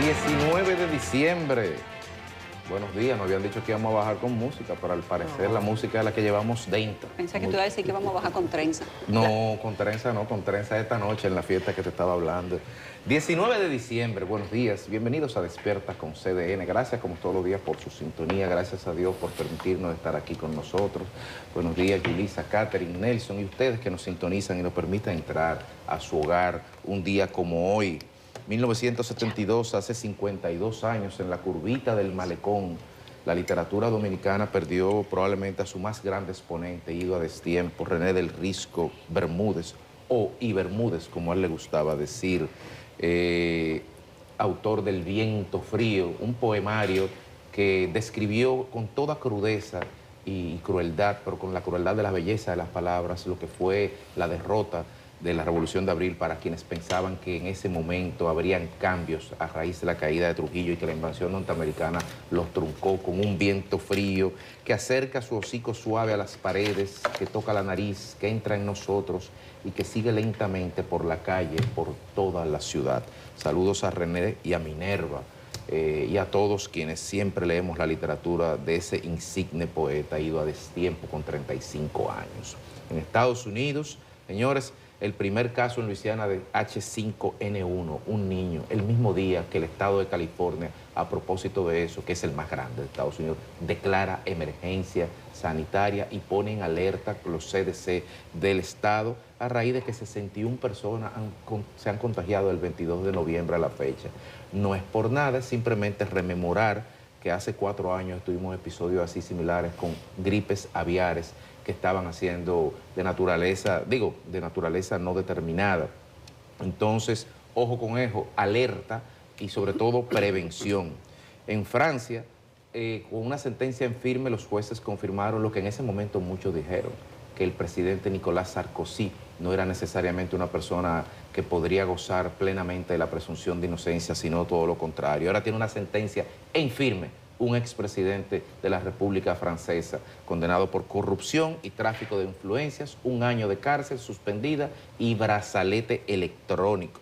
19 de diciembre. Buenos días, nos habían dicho que íbamos a bajar con música, pero al parecer la música es la que llevamos dentro. Pensé que tú ibas a decir que vamos a bajar con trenza. No, con trenza no, con trenza esta noche en la fiesta que te estaba hablando. 19 de diciembre, buenos días, bienvenidos a Despierta con CDN. Gracias como todos los días por su sintonía, gracias a Dios por permitirnos estar aquí con nosotros. Buenos días, Yulisa, Catherine, Nelson y ustedes que nos sintonizan y nos permiten entrar a su hogar un día como hoy. 1972, hace 52 años, en la curvita del Malecón, la literatura dominicana perdió probablemente a su más grande exponente, ido a destiempo, René del Risco Bermúdez, o I. Bermúdez, como a él le gustaba decir, autor del Viento Frío, un poemario que describió con toda crudeza y crueldad, pero con la crueldad de la belleza de las palabras, lo que fue la derrota de la Revolución de Abril para quienes pensaban que en ese momento habrían cambios a raíz de la caída de Trujillo y que la invasión norteamericana los truncó con un viento frío que acerca su hocico suave a las paredes, que toca la nariz, que entra en nosotros y que sigue lentamente por la calle, por toda la ciudad. Saludos a René y a Minerva y a todos quienes siempre leemos la literatura de ese insigne poeta ido a destiempo con 35 años. En Estados Unidos, señores, el primer caso en Luisiana de H5N1, un niño, el mismo día que el estado de California, a propósito de eso, que es el más grande de Estados Unidos, declara emergencia sanitaria y pone en alerta los CDC del estado a raíz de que 61 personas se han contagiado el 22 de noviembre a la fecha. No es por nada, es simplemente rememorar que hace 4 años tuvimos episodios así similares con gripes aviares que estaban haciendo de naturaleza no determinada. Entonces, ojo con ojo, alerta y sobre todo prevención. En Francia, con una sentencia en firme, los jueces confirmaron lo que en ese momento muchos dijeron, que el presidente Nicolás Sarkozy no era necesariamente una persona que podría gozar plenamente de la presunción de inocencia, sino todo lo contrario. Ahora tiene una sentencia en firme, un expresidente de la República Francesa, condenado por corrupción y tráfico de influencias, 1 año de cárcel suspendida y brazalete electrónico.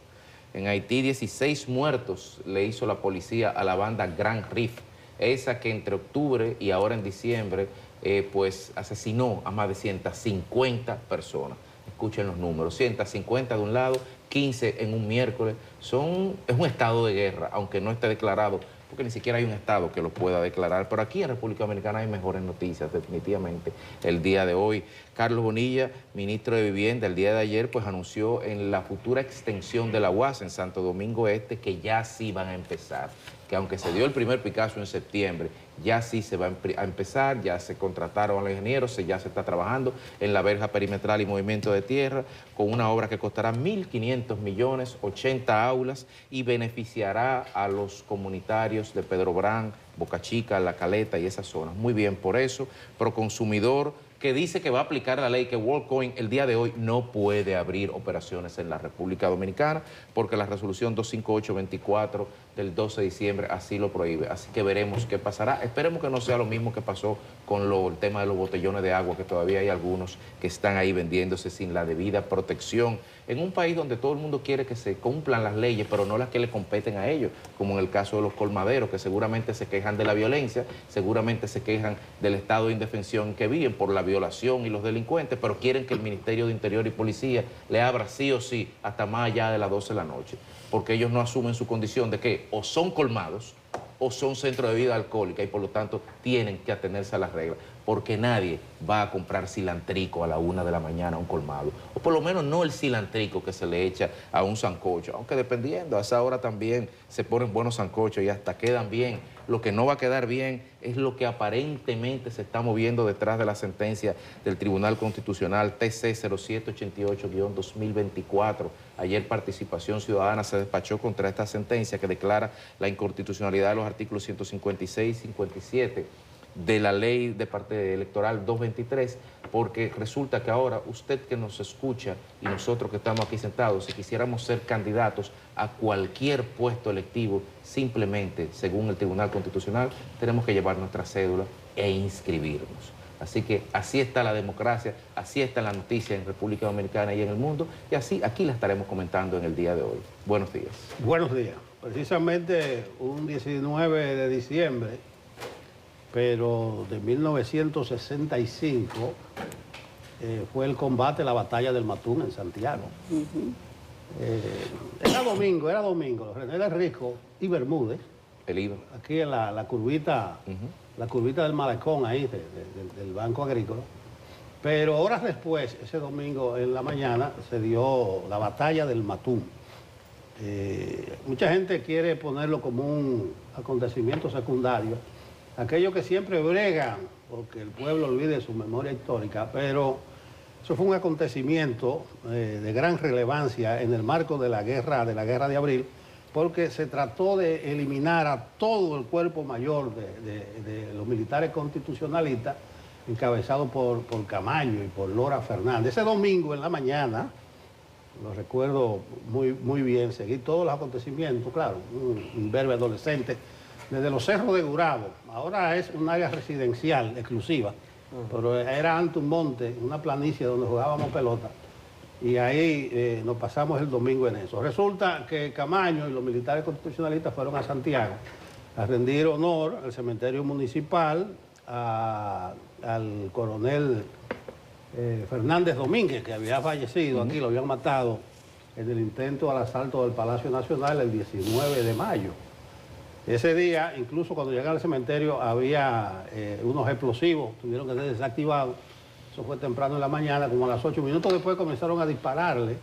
En Haití, 16 muertos le hizo la policía a la banda Grand Riff, esa que entre octubre y ahora en diciembre, pues asesinó a más de 150 personas. Escuchen los números, 150 de un lado, 15 en un miércoles. Es un estado de guerra, aunque no esté declarado, porque ni siquiera hay un estado que lo pueda declarar. Pero aquí en República Dominicana hay mejores noticias, definitivamente. El día de hoy, Carlos Bonilla, ministro de Vivienda, el día de ayer, pues anunció en la futura extensión de la UAS en Santo Domingo Este que ya sí van a empezar. Que aunque se dio el primer Picasso en septiembre, ya sí se va a empezar, ya se contrataron a los ingenieros, ya se está trabajando en la verja perimetral y movimiento de tierra, con una obra que costará 1.500 millones, 80 aulas, y beneficiará a los comunitarios de Pedro Brán, Boca Chica, La Caleta y esas zonas. Muy bien por eso, Proconsumidor, que dice que va a aplicar la ley que WorldCoin el día de hoy no puede abrir operaciones en la República Dominicana porque la resolución 25824 del 12 de diciembre así lo prohíbe. Así que veremos qué pasará. Esperemos que no sea lo mismo que pasó con el tema de los botellones de agua, que todavía hay algunos que están ahí vendiéndose sin la debida protección. En un país donde todo el mundo quiere que se cumplan las leyes, pero no las que le competen a ellos, como en el caso de los colmaderos, que seguramente se quejan de la violencia, seguramente se quejan del estado de indefensión que viven por la violación y los delincuentes, pero quieren que el Ministerio de Interior y Policía le abra sí o sí hasta más allá de las 12 de la noche, porque ellos no asumen su condición de que o son colmados o son centros de vida alcohólica y por lo tanto tienen que atenerse a las reglas, porque nadie va a comprar cilantrico a la 1 de la mañana a un colmado, o por lo menos no el cilantrico que se le echa a un sancocho, aunque dependiendo, a esa hora también se ponen buenos sancochos y hasta quedan bien. Lo que no va a quedar bien es lo que aparentemente se está moviendo detrás de la sentencia del Tribunal Constitucional TC 0788-2024. Ayer Participación Ciudadana se despachó contra esta sentencia que declara la inconstitucionalidad de los artículos 156 y 57 de la ley de parte electoral 223, porque resulta que ahora usted que nos escucha y nosotros que estamos aquí sentados, si quisiéramos ser candidatos a cualquier puesto electivo, simplemente, según el Tribunal Constitucional, tenemos que llevar nuestra cédula e inscribirnos. Así que así está la democracia, así está la noticia en República Dominicana y en el mundo, y así aquí la estaremos comentando en el día de hoy. Buenos días. Buenos días. precisamente un 19 de diciembre, pero de 1965, fue el combate, la batalla del Matún en Santiago. Era domingo, René del Risco y Bermúdez, aquí en la curvita, la curvita del malecón ahí, del Banco Agrícola. Pero horas después, ese domingo en la mañana, se dio la batalla del Matún. Mucha gente quiere ponerlo como un acontecimiento secundario, aquellos que siempre bregan porque el pueblo olvide su memoria histórica, pero eso fue un acontecimiento de gran relevancia en el marco de la guerra de abril, porque se trató de eliminar a todo el cuerpo mayor de los militares constitucionalistas, encabezado por Camaño y por Lora Fernández. Ese domingo en la mañana, lo recuerdo muy bien, seguí todos los acontecimientos, claro, un imberbe adolescente, desde los cerros de Gurabo. Ahora es un área residencial exclusiva, pero era antes un monte, una planicie donde jugábamos pelota, y ahí nos pasamos el domingo en eso. Resulta que Camaño y los militares constitucionalistas fueron a Santiago a rendir honor al cementerio municipal al coronel Fernández Domínguez, que había fallecido aquí, lo habían matado en el intento al asalto del Palacio Nacional el 19 de mayo. Ese día, incluso cuando llegaron al cementerio, había unos explosivos, tuvieron que ser desactivados. Eso fue temprano en la mañana, como a las 8 minutos después comenzaron a dispararle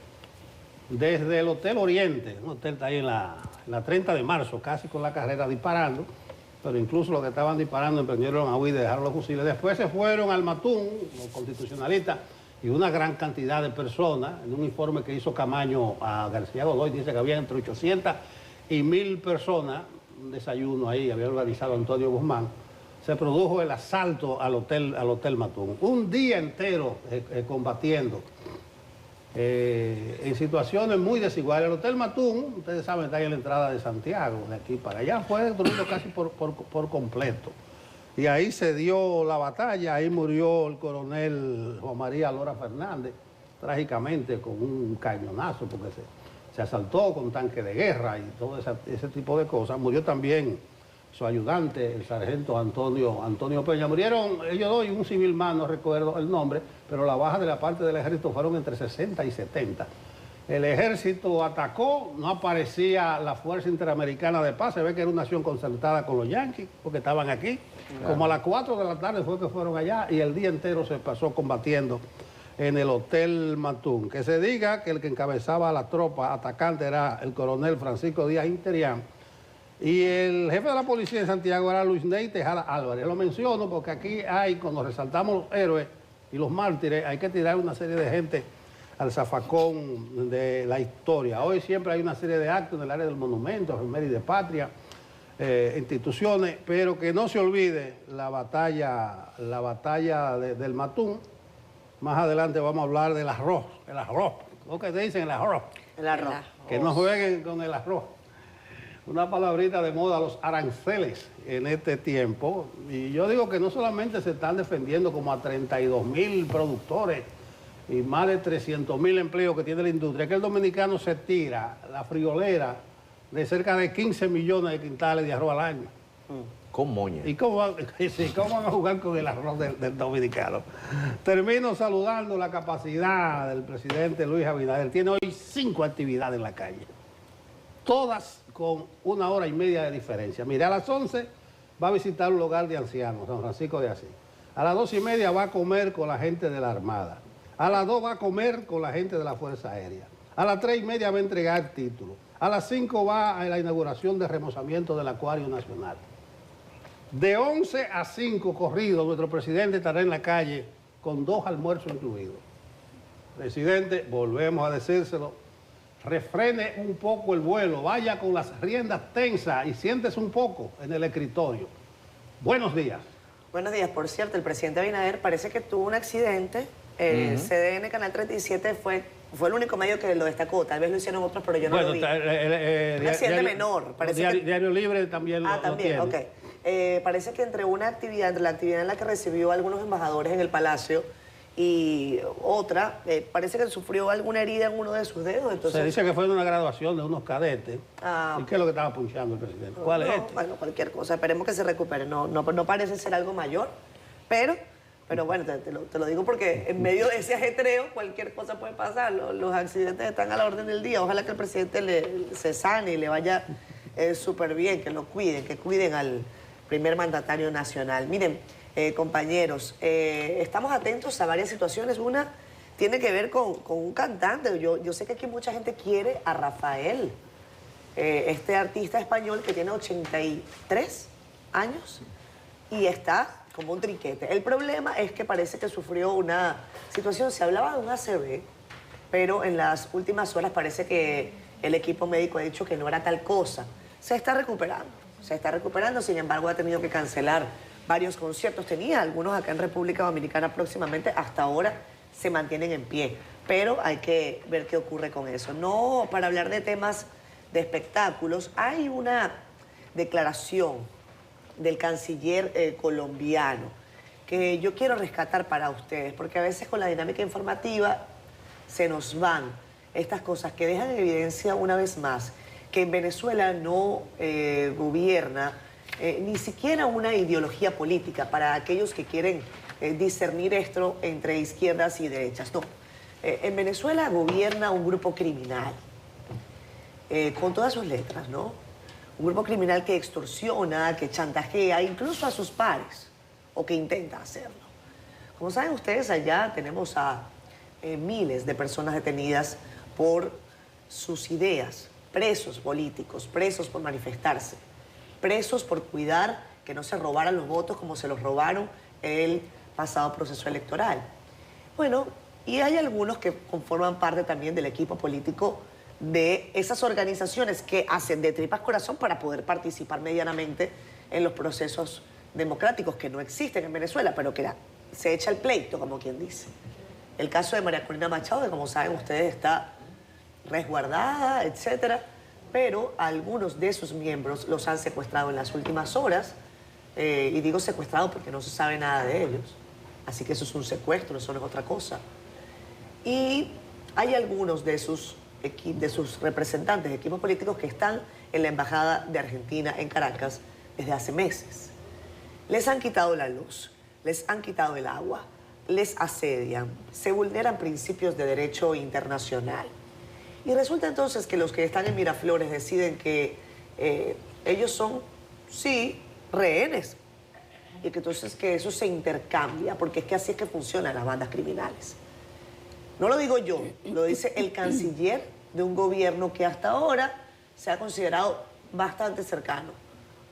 desde el Hotel Oriente, un hotel está ahí en la 30 de marzo, casi con la carrera disparando, pero incluso los que estaban disparando emprendieron a huir y dejaron los fusiles. Después se fueron al Matún, los constitucionalistas, y una gran cantidad de personas. En un informe que hizo Camaño a García Godoy, dice que había entre 800 y 1000 personas, un desayuno ahí, había organizado Antonio Guzmán. Se produjo el asalto al hotel Matún. Un día entero combatiendo en situaciones muy desiguales. El Hotel Matún, ustedes saben, está ahí en la entrada de Santiago, de aquí para allá, fue destruido casi por completo. Y ahí se dio la batalla, ahí murió el coronel Juan María Lora Fernández, trágicamente con un cañonazo, porque se asaltó con tanque de guerra y todo ese tipo de cosas. Murió también su ayudante, el sargento Antonio Peña. Murieron ellos dos y un civil más, no recuerdo el nombre, pero la baja de la parte del ejército fueron entre 60 y 70. El ejército atacó, no aparecía la Fuerza Interamericana de Paz, se ve que era una acción concertada con los yanquis, porque estaban aquí. Claro. Como a las 4 de la tarde fue que fueron allá y el día entero se pasó combatiendo en el Hotel Matún. Que se diga que el que encabezaba a la tropa atacante era el coronel Francisco Díaz Interián, y el jefe de la policía de Santiago era Luis Ney Tejada Álvarez. Lo menciono porque aquí hay, cuando resaltamos los héroes y los mártires, hay que tirar una serie de gente al zafacón de la historia. Hoy siempre hay una serie de actos en el área del monumento, efemérides de patria, instituciones, pero que no se olvide la batalla del Matún. Más adelante vamos a hablar del arroz, ¿Cómo que te dicen el arroz? El arroz. Que no jueguen con el arroz. Una palabrita de moda, los aranceles en este tiempo. Y yo digo que no solamente se están defendiendo como a 32.000 productores y más de 300.000 empleos que tiene la industria, que el dominicano se tira la friolera de cerca de 15 millones de quintales de arroz al año. Con moña. ¿Y cómo van a jugar con el arroz del dominicano? Termino saludando la capacidad del presidente Luis Abinader. Tiene hoy 5 actividades en la calle, todas con 1 hora y media de diferencia. Mire, a las 11 va a visitar un hogar de ancianos, San Francisco de Asís. A las 2:30 va a comer con la gente de la Armada. A las 2 va a comer con la gente de la Fuerza Aérea. A las 3:30 va a entregar títulos. A las 5 va a la inauguración de remozamiento del Acuario Nacional. De 11 a 5 corridos, nuestro presidente estará en la calle con 2 almuerzos incluidos. Presidente, volvemos a decírselo, refrene un poco el vuelo, vaya con las riendas tensas y siéntese un poco en el escritorio. Buenos días. Buenos días. Por cierto, el presidente Abinader parece que tuvo un accidente. CDN Canal 37 fue el único medio que lo destacó. Tal vez lo hicieron otros, pero yo no lo vi. Un accidente menor. Diario Libre también lo tiene. Ok. Parece que entre la actividad en la que recibió a algunos embajadores en el Palacio y otra, parece que sufrió alguna herida en uno de sus dedos. Entonces, se dice que fue en una graduación de unos cadetes. ¿Y qué es lo que estaba punchando el presidente? ¿Cuál es este? Bueno, cualquier cosa. Esperemos que se recupere. No parece ser algo mayor, pero bueno, te lo digo porque en medio de ese ajetreo cualquier cosa puede pasar. Los accidentes están a la orden del día. Ojalá que el presidente se sane y le vaya súper bien, que lo cuiden, que cuiden al primer mandatario nacional. Miren, compañeros, estamos atentos a varias situaciones. Una tiene que ver con un cantante. Yo sé que aquí mucha gente quiere a Rafael, este artista español que tiene 83 años y está como un trinquete. El problema es que parece que sufrió una situación, se hablaba de un ACV, pero en las últimas horas parece que el equipo médico ha dicho que no era tal cosa. Se está recuperando, sin embargo ha tenido que cancelar varios conciertos. Tenía algunos acá en República Dominicana próximamente, hasta ahora se mantienen en pie, pero hay que ver qué ocurre con eso. No, para hablar de temas de espectáculos, hay una declaración del canciller colombiano que yo quiero rescatar para ustedes, porque a veces con la dinámica informativa se nos van estas cosas que dejan en evidencia una vez más que en Venezuela no gobierna ni siquiera una ideología política para aquellos que quieren discernir esto entre izquierdas y derechas. No, en Venezuela gobierna un grupo criminal, con todas sus letras, ¿no? Un grupo criminal que extorsiona, que chantajea, incluso a sus pares, o que intenta hacerlo. Como saben ustedes, allá tenemos a miles de personas detenidas por sus ideas, presos políticos, presos por manifestarse, presos por cuidar que no se robaran los votos como se los robaron en el pasado proceso electoral. Bueno, y hay algunos que conforman parte también del equipo político de esas organizaciones que hacen de tripas corazón para poder participar medianamente en los procesos democráticos que no existen en Venezuela, pero que se echa el pleito, como quien dice. El caso de María Corina Machado, que como saben ustedes está resguardada, etcétera, pero algunos de sus miembros los han secuestrado en las últimas horas, y digo secuestrado porque no se sabe nada de ellos, así que eso es un secuestro, eso no es otra cosa. Y hay algunos de sus representantes de equipos políticos que están en la Embajada de Argentina en Caracas desde hace meses. Les han quitado la luz, les han quitado el agua, les asedian, se vulneran principios de derecho internacional. Y resulta entonces que los que están en Miraflores deciden que ellos son, sí, rehenes, y que entonces que eso se intercambia, porque es que así es que funcionan las bandas criminales. No lo digo yo, lo dice el canciller de un gobierno que hasta ahora se ha considerado bastante cercano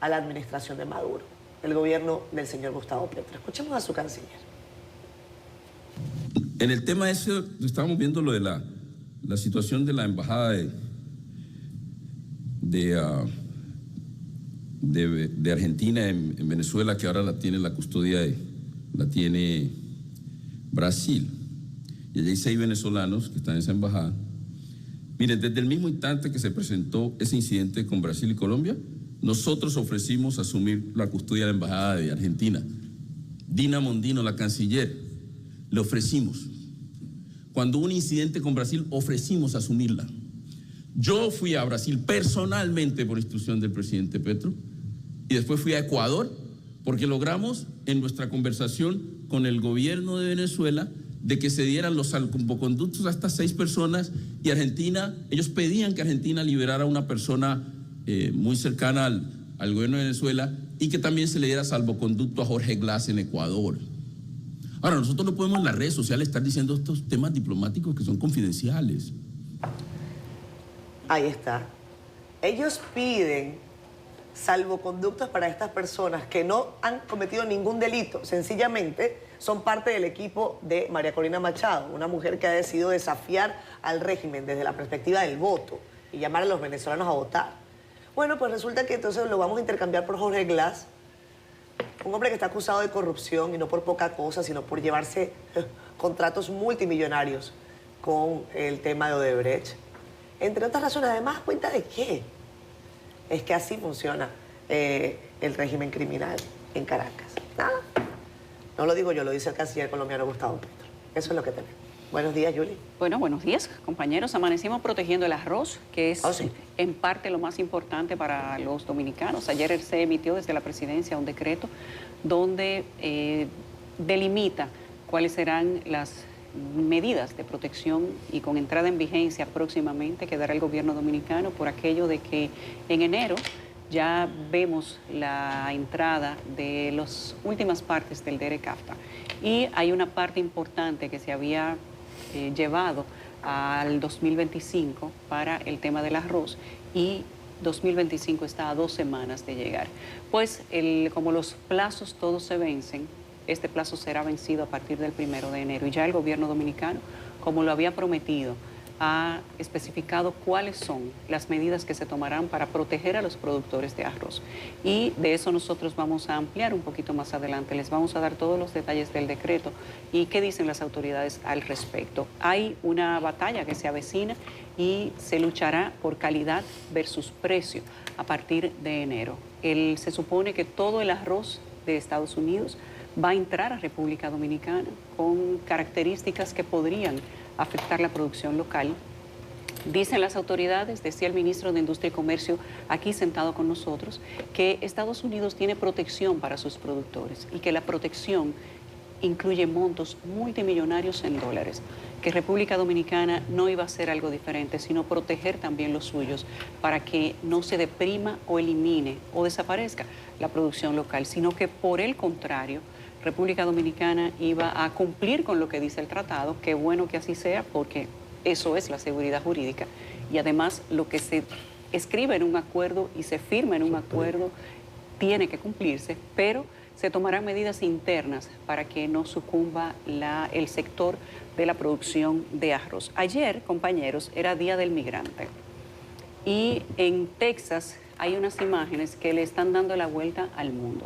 a la administración de Maduro, el gobierno del señor Gustavo Petro. Escuchemos a su canciller. En el tema ese, estábamos viendo lo de la situación de la embajada de Argentina en Venezuela, que ahora la tiene la custodia la tiene Brasil. Y allí hay 6 venezolanos que están en esa embajada. Miren, desde el mismo instante que se presentó ese incidente con Brasil y Colombia, nosotros ofrecimos asumir la custodia de la embajada de Argentina. Dina Mondino, la canciller, le ofrecimos. Cuando hubo un incidente con Brasil, ofrecimos asumirla. Yo fui a Brasil personalmente por instrucción del presidente Petro y después fui a Ecuador porque logramos en nuestra conversación con el gobierno de Venezuela de que se dieran los salvoconductos a estas 6 personas y Argentina, ellos pedían que Argentina liberara a una persona muy cercana al gobierno de Venezuela y que también se le diera salvoconducto a Jorge Glass en Ecuador. Ahora, nosotros no podemos en las redes sociales estar diciendo estos temas diplomáticos que son confidenciales. Ahí está. Ellos piden salvoconductos para estas personas que no han cometido ningún delito, sencillamente son parte del equipo de María Corina Machado, una mujer que ha decidido desafiar al régimen desde la perspectiva del voto y llamar a los venezolanos a votar. Bueno, pues resulta que entonces lo vamos a intercambiar por Jorge Glass, un hombre que está acusado de corrupción y no por poca cosa, sino por llevarse contratos multimillonarios con el tema de Odebrecht. Entre otras razones, además, ¿cuenta de qué? Es que así funciona el régimen criminal en Caracas. Nada. No lo digo yo, lo dice el canciller colombiano Gustavo Petro. Eso es lo que tenemos. Buenos días, Yuli. Bueno, buenos días, compañeros. Amanecimos protegiendo el arroz, que es en parte lo más importante para los dominicanos. Ayer se emitió desde la presidencia un decreto donde delimita cuáles serán las medidas de protección y con entrada en vigencia próximamente que dará el gobierno dominicano por aquello de que en enero ya vemos la entrada de las últimas partes del DERE-CAFTA y hay una parte importante que se había llevado al 2025 para el tema del arroz y 2025 está a 2 semanas de llegar. Pues como los plazos todos se vencen, este plazo será vencido a partir del 1 de enero y ya el gobierno dominicano, como lo había prometido, ha especificado cuáles son las medidas que se tomarán para proteger a los productores de arroz. Y de eso nosotros vamos a ampliar un poquito más adelante. Les vamos a dar todos los detalles del decreto y qué dicen las autoridades al respecto. Hay una batalla que se avecina y se luchará por calidad versus precio a partir de enero. Se supone que todo el arroz de Estados Unidos va a entrar a República Dominicana con características que podrían afectar la producción local. Dicen las autoridades, decía el ministro de Industria y Comercio aquí sentado con nosotros, que Estados Unidos tiene protección para sus productores y que la protección incluye montos multimillonarios en dólares, que República Dominicana no iba a hacer algo diferente, sino proteger también los suyos para que no se deprima o elimine o desaparezca la producción local, sino que por el contrario, República Dominicana iba a cumplir con lo que dice el tratado. Qué bueno que así sea, porque eso es la seguridad jurídica. Y además, lo que se escribe en un acuerdo y se firma en un acuerdo tiene que cumplirse, pero se tomarán medidas internas para que no sucumba el sector de la producción de arroz. Ayer, compañeros, era Día del Migrante. Y en Texas hay unas imágenes que le están dando la vuelta al mundo.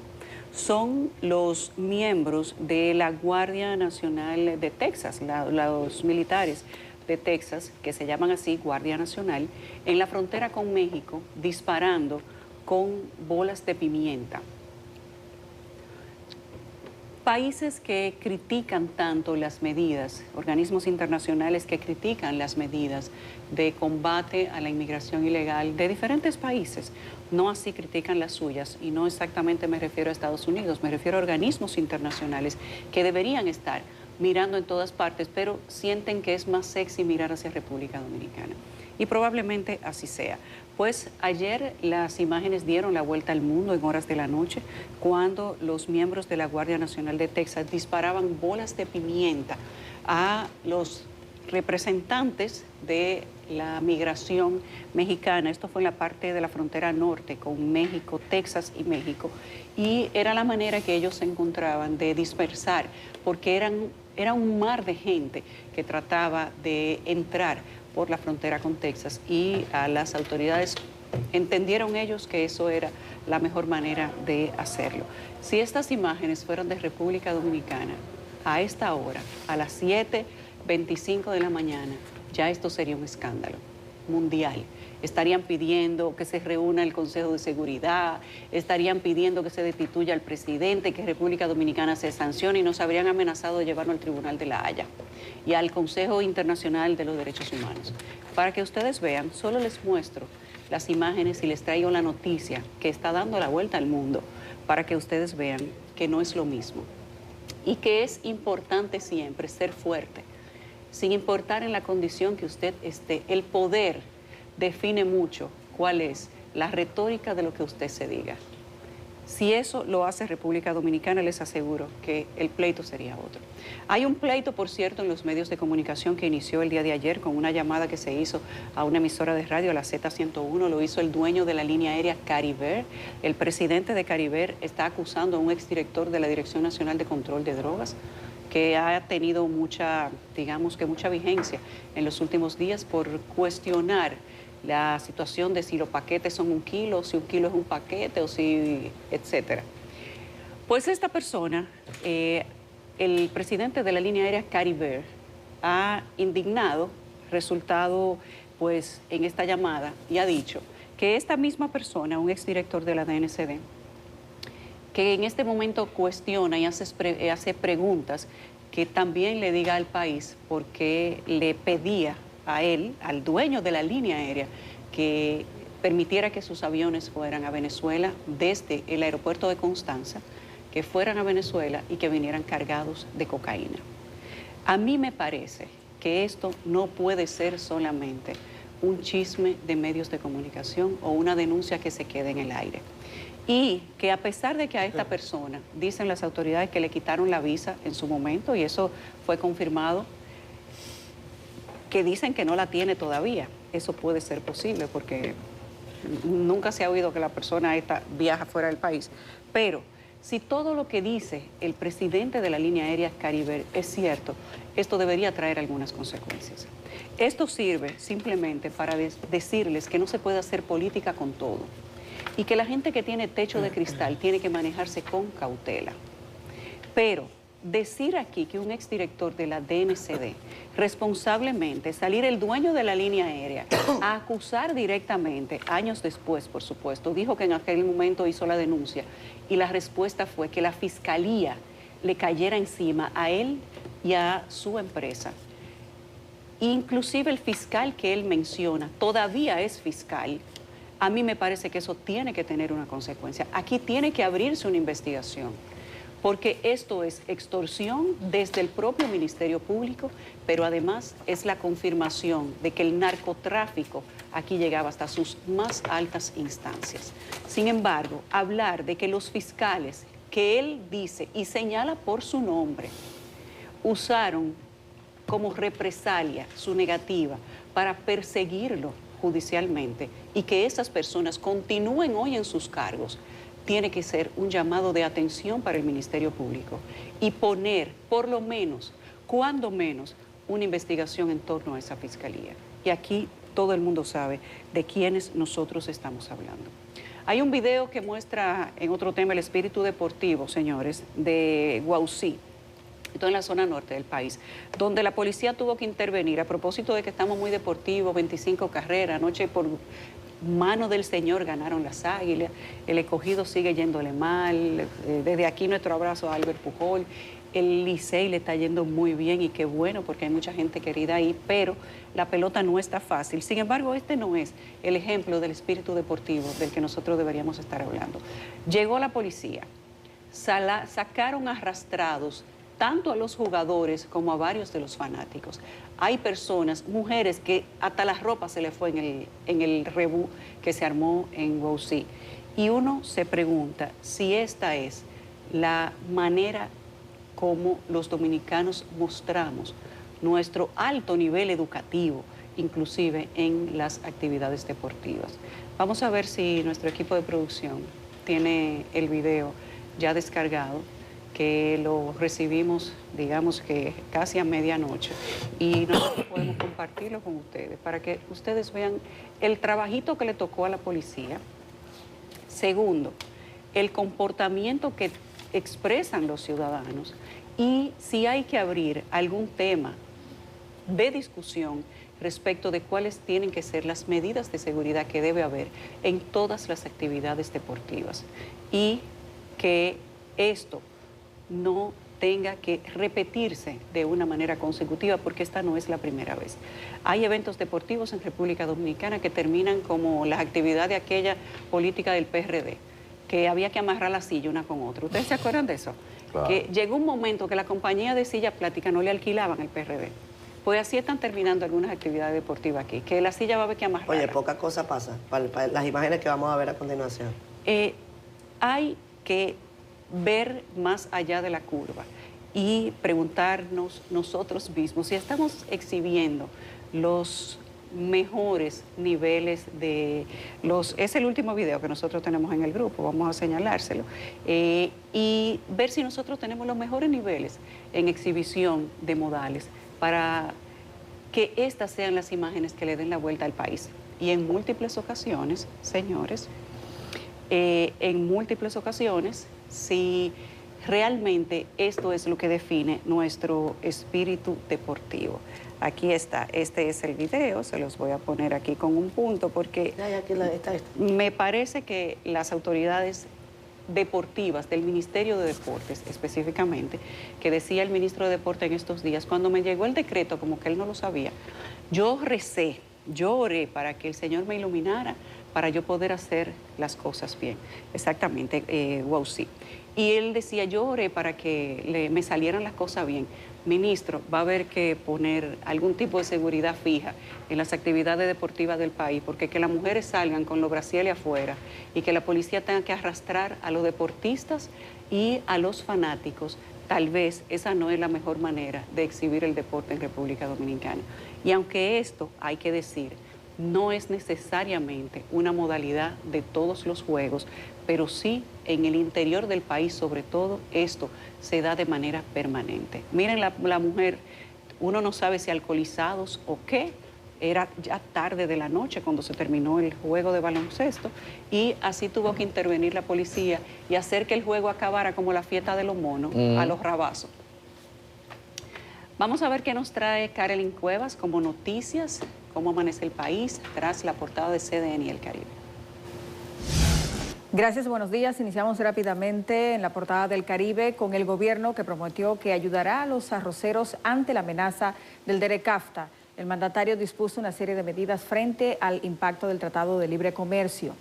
Son los miembros de la Guardia Nacional de Texas, los militares de Texas, que se llaman así, Guardia Nacional, en la frontera con México, disparando con bolas de pimienta. Países que critican tanto las medidas, organismos internacionales que critican las medidas de combate a la inmigración ilegal de diferentes países, no así critican las suyas, y no exactamente me refiero a Estados Unidos, me refiero a organismos internacionales que deberían estar mirando en todas partes, pero sienten que es más sexy mirar hacia República Dominicana. Y probablemente así sea. Pues ayer las imágenes dieron la vuelta al mundo en horas de la noche cuando los miembros de la Guardia Nacional de Texas disparaban bolas de pimienta a los representantes de la migración mexicana. Esto fue en la parte de la frontera norte con México, Texas y México. Y era la manera que ellos se encontraban de dispersar, porque era un mar de gente que trataba de entrar por la frontera con Texas y a las autoridades entendieron ellos que eso era la mejor manera de hacerlo. Si estas imágenes fueran de República Dominicana, a esta hora, a las 7:25 de la mañana, ya esto sería un escándalo mundial. Estarían pidiendo que se reúna el Consejo de Seguridad, estarían pidiendo que se destituya al presidente, que República Dominicana se sancione y nos habrían amenazado de llevarlo al Tribunal de La Haya y al Consejo Internacional de los Derechos Humanos. Para que ustedes vean, solo les muestro las imágenes y les traigo la noticia que está dando la vuelta al mundo para que ustedes vean que no es lo mismo y que es importante siempre ser fuerte, sin importar en la condición que usted esté. El poder define mucho cuál es la retórica de lo que usted se diga. Si eso lo hace República Dominicana, les aseguro que el pleito sería otro. Hay un pleito, por cierto, en los medios de comunicación que inició el día de ayer con una llamada que se hizo a una emisora de radio, a la Z101, lo hizo el dueño de la línea aérea Cariber. El presidente de Cariber está acusando a un exdirector de la Dirección Nacional de Control de Drogas, que ha tenido mucha vigencia en los últimos días por cuestionar la situación de si los paquetes son 1 kilo, si 1 kilo es un paquete o si, etcétera. Pues esta persona, el presidente de la línea aérea Cariber, ha indignado, resultado pues en esta llamada, y ha dicho que esta misma persona, un exdirector de la DNCD, que en este momento cuestiona y hace preguntas que también le diga al país por qué le pedía a él, al dueño de la línea aérea, que permitiera que sus aviones fueran a Venezuela desde el aeropuerto de Constanza, que fueran a Venezuela y que vinieran cargados de cocaína. A mí me parece que esto no puede ser solamente un chisme de medios de comunicación o una denuncia que se quede en el aire. Y que a pesar de que a esta persona dicen las autoridades que le quitaron la visa en su momento, y eso fue confirmado, que dicen que no la tiene todavía. Eso puede ser posible porque nunca se ha oído que la persona esta viaja fuera del país. Pero si todo lo que dice el presidente de la línea aérea Caribe es cierto, esto debería traer algunas consecuencias. Esto sirve simplemente para decirles que no se puede hacer política con todo y que la gente que tiene techo de cristal tiene que manejarse con cautela. Pero decir aquí que un exdirector de la DNCD, responsablemente salir el dueño de la línea aérea a acusar directamente, años después, por supuesto, dijo que en aquel momento hizo la denuncia y la respuesta fue que la fiscalía le cayera encima a él y a su empresa. Inclusive el fiscal que él menciona todavía es fiscal. A mí me parece que eso tiene que tener una consecuencia. Aquí tiene que abrirse una investigación, porque esto es extorsión desde el propio Ministerio Público, pero además es la confirmación de que el narcotráfico aquí llegaba hasta sus más altas instancias. Sin embargo, hablar de que los fiscales que él dice y señala por su nombre usaron como represalia su negativa para perseguirlo judicialmente y que esas personas continúen hoy en sus cargos, tiene que ser un llamado de atención para el Ministerio Público y poner, por lo menos, cuando menos, una investigación en torno a esa fiscalía. Y aquí todo el mundo sabe de quiénes nosotros estamos hablando. Hay un video que muestra, en otro tema, el espíritu deportivo, señores, de Guaucí, esto en la zona norte del país, donde la policía tuvo que intervenir a propósito de que estamos muy deportivos, 25 carreras, anoche por mano del Señor ganaron las Águilas, el Escogido sigue yéndole mal, desde aquí nuestro abrazo a Albert Pujol, el Licey le está yendo muy bien y qué bueno porque hay mucha gente querida ahí, pero la pelota no está fácil. Sin embargo, este no es el ejemplo del espíritu deportivo del que nosotros deberíamos estar hablando. Llegó la policía, sacaron arrastrados tanto a los jugadores como a varios de los fanáticos. Hay personas, mujeres, que hasta la ropa se le fue en el rebú que se armó en Guaucí. Y uno se pregunta si esta es la manera como los dominicanos mostramos nuestro alto nivel educativo, inclusive en las actividades deportivas. Vamos a ver si nuestro equipo de producción tiene el video ya descargado, que lo recibimos, digamos que casi a medianoche, y nosotros podemos compartirlo con ustedes para que ustedes vean el trabajito que le tocó a la policía. Segundo, el comportamiento que expresan los ciudadanos y si hay que abrir algún tema de discusión respecto de cuáles tienen que ser las medidas de seguridad que debe haber en todas las actividades deportivas y que esto no tenga que repetirse de una manera consecutiva, porque esta no es la primera vez. Hay eventos deportivos en República Dominicana que terminan como las actividades de aquella política del PRD, que había que amarrar la silla una con otra. ¿Ustedes se acuerdan de eso? Claro. Que llegó un momento que la compañía de silla plástica no le alquilaban al PRD. Pues así están terminando algunas actividades deportivas aquí, que la silla va a haber que amarrarla. Oye, poca cosa pasa para las imágenes que vamos a ver a continuación. Hay que ver más allá de la curva y preguntarnos nosotros mismos si estamos exhibiendo los mejores niveles de los... Es el último video que nosotros tenemos en el grupo, vamos a señalárselo, y ver si nosotros tenemos los mejores niveles en exhibición de modales para que estas sean las imágenes que le den la vuelta al país. Y en múltiples ocasiones, señores, en múltiples ocasiones, si realmente esto es lo que define nuestro espíritu deportivo. Aquí está, este es el video, se los voy a poner aquí con un punto porque me parece que las autoridades deportivas del Ministerio de Deportes específicamente, que decía el ministro de Deporte en estos días, cuando me llegó el decreto, como que él no lo sabía, yo recé, yo oré para que el Señor me iluminara para yo poder hacer las cosas bien. Exactamente, wow, sí. Y él decía, yo oré para que me salieran las cosas bien. Ministro, va a haber que poner algún tipo de seguridad fija en las actividades deportivas del país, porque que las mujeres salgan con los brasieles afuera y que la policía tenga que arrastrar a los deportistas y a los fanáticos, tal vez esa no es la mejor manera de exhibir el deporte en República Dominicana. Y aunque esto, hay que decir, no es necesariamente una modalidad de todos los juegos, pero sí en el interior del país, sobre todo, esto se da de manera permanente. Miren la mujer, uno no sabe si alcoholizados o qué, era ya tarde de la noche cuando se terminó el juego de baloncesto y así tuvo que intervenir la policía y hacer que el juego acabara como la fiesta de los monos, a los rabazos. Vamos a ver qué nos trae Carolyn Cuevas como noticias, cómo amanece el país tras la portada de CDN y el Caribe. Gracias, buenos días. Iniciamos rápidamente en la portada del Caribe con el gobierno que prometió que ayudará a los arroceros ante la amenaza del DERECAFTA. El mandatario dispuso una serie de medidas frente al impacto del Tratado de Libre Comercio.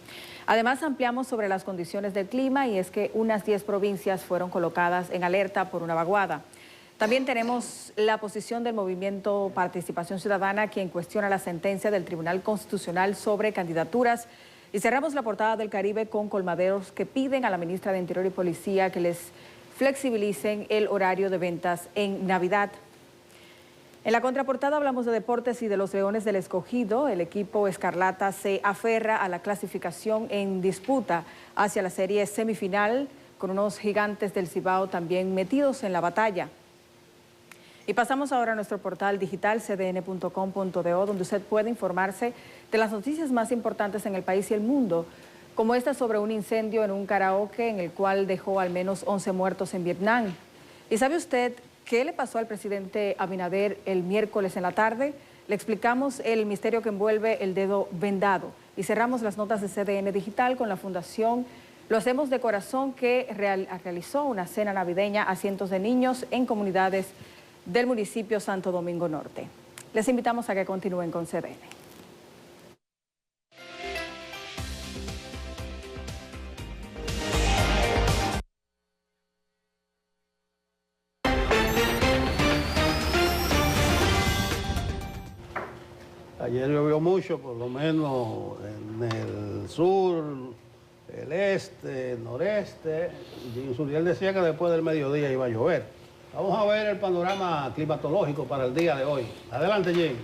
Además, ampliamos sobre las condiciones del clima y es que unas 10 provincias fueron colocadas en alerta por una vaguada. También tenemos la posición del movimiento Participación Ciudadana, quien cuestiona la sentencia del Tribunal Constitucional sobre candidaturas. Y cerramos la portada del Caribe con colmaderos que piden a la ministra de Interior y Policía que les flexibilicen el horario de ventas en Navidad. En la contraportada hablamos de deportes y de los Leones del Escogido. El equipo Escarlata se aferra a la clasificación en disputa hacia la serie semifinal, con unos Gigantes del Cibao también metidos en la batalla. Y pasamos ahora a nuestro portal digital cdn.com.do, donde usted puede informarse de las noticias más importantes en el país y el mundo, como esta sobre un incendio en un karaoke en el cual dejó al menos 11 muertos en Vietnam. ¿Y sabe usted qué le pasó al presidente Abinader el miércoles en la tarde? Le explicamos el misterio que envuelve el dedo vendado. Y cerramos las notas de CDN Digital con la Fundación Lo Hacemos de Corazón, que realizó una cena navideña a cientos de niños en comunidades del municipio Santo Domingo Norte. Les invitamos a que continúen con CDN. Ayer llovió mucho, por lo menos en el sur, el este, el noreste. Y Suriel decía que después del mediodía iba a llover. Vamos a ver el panorama climatológico para el día de hoy. Adelante, Jim.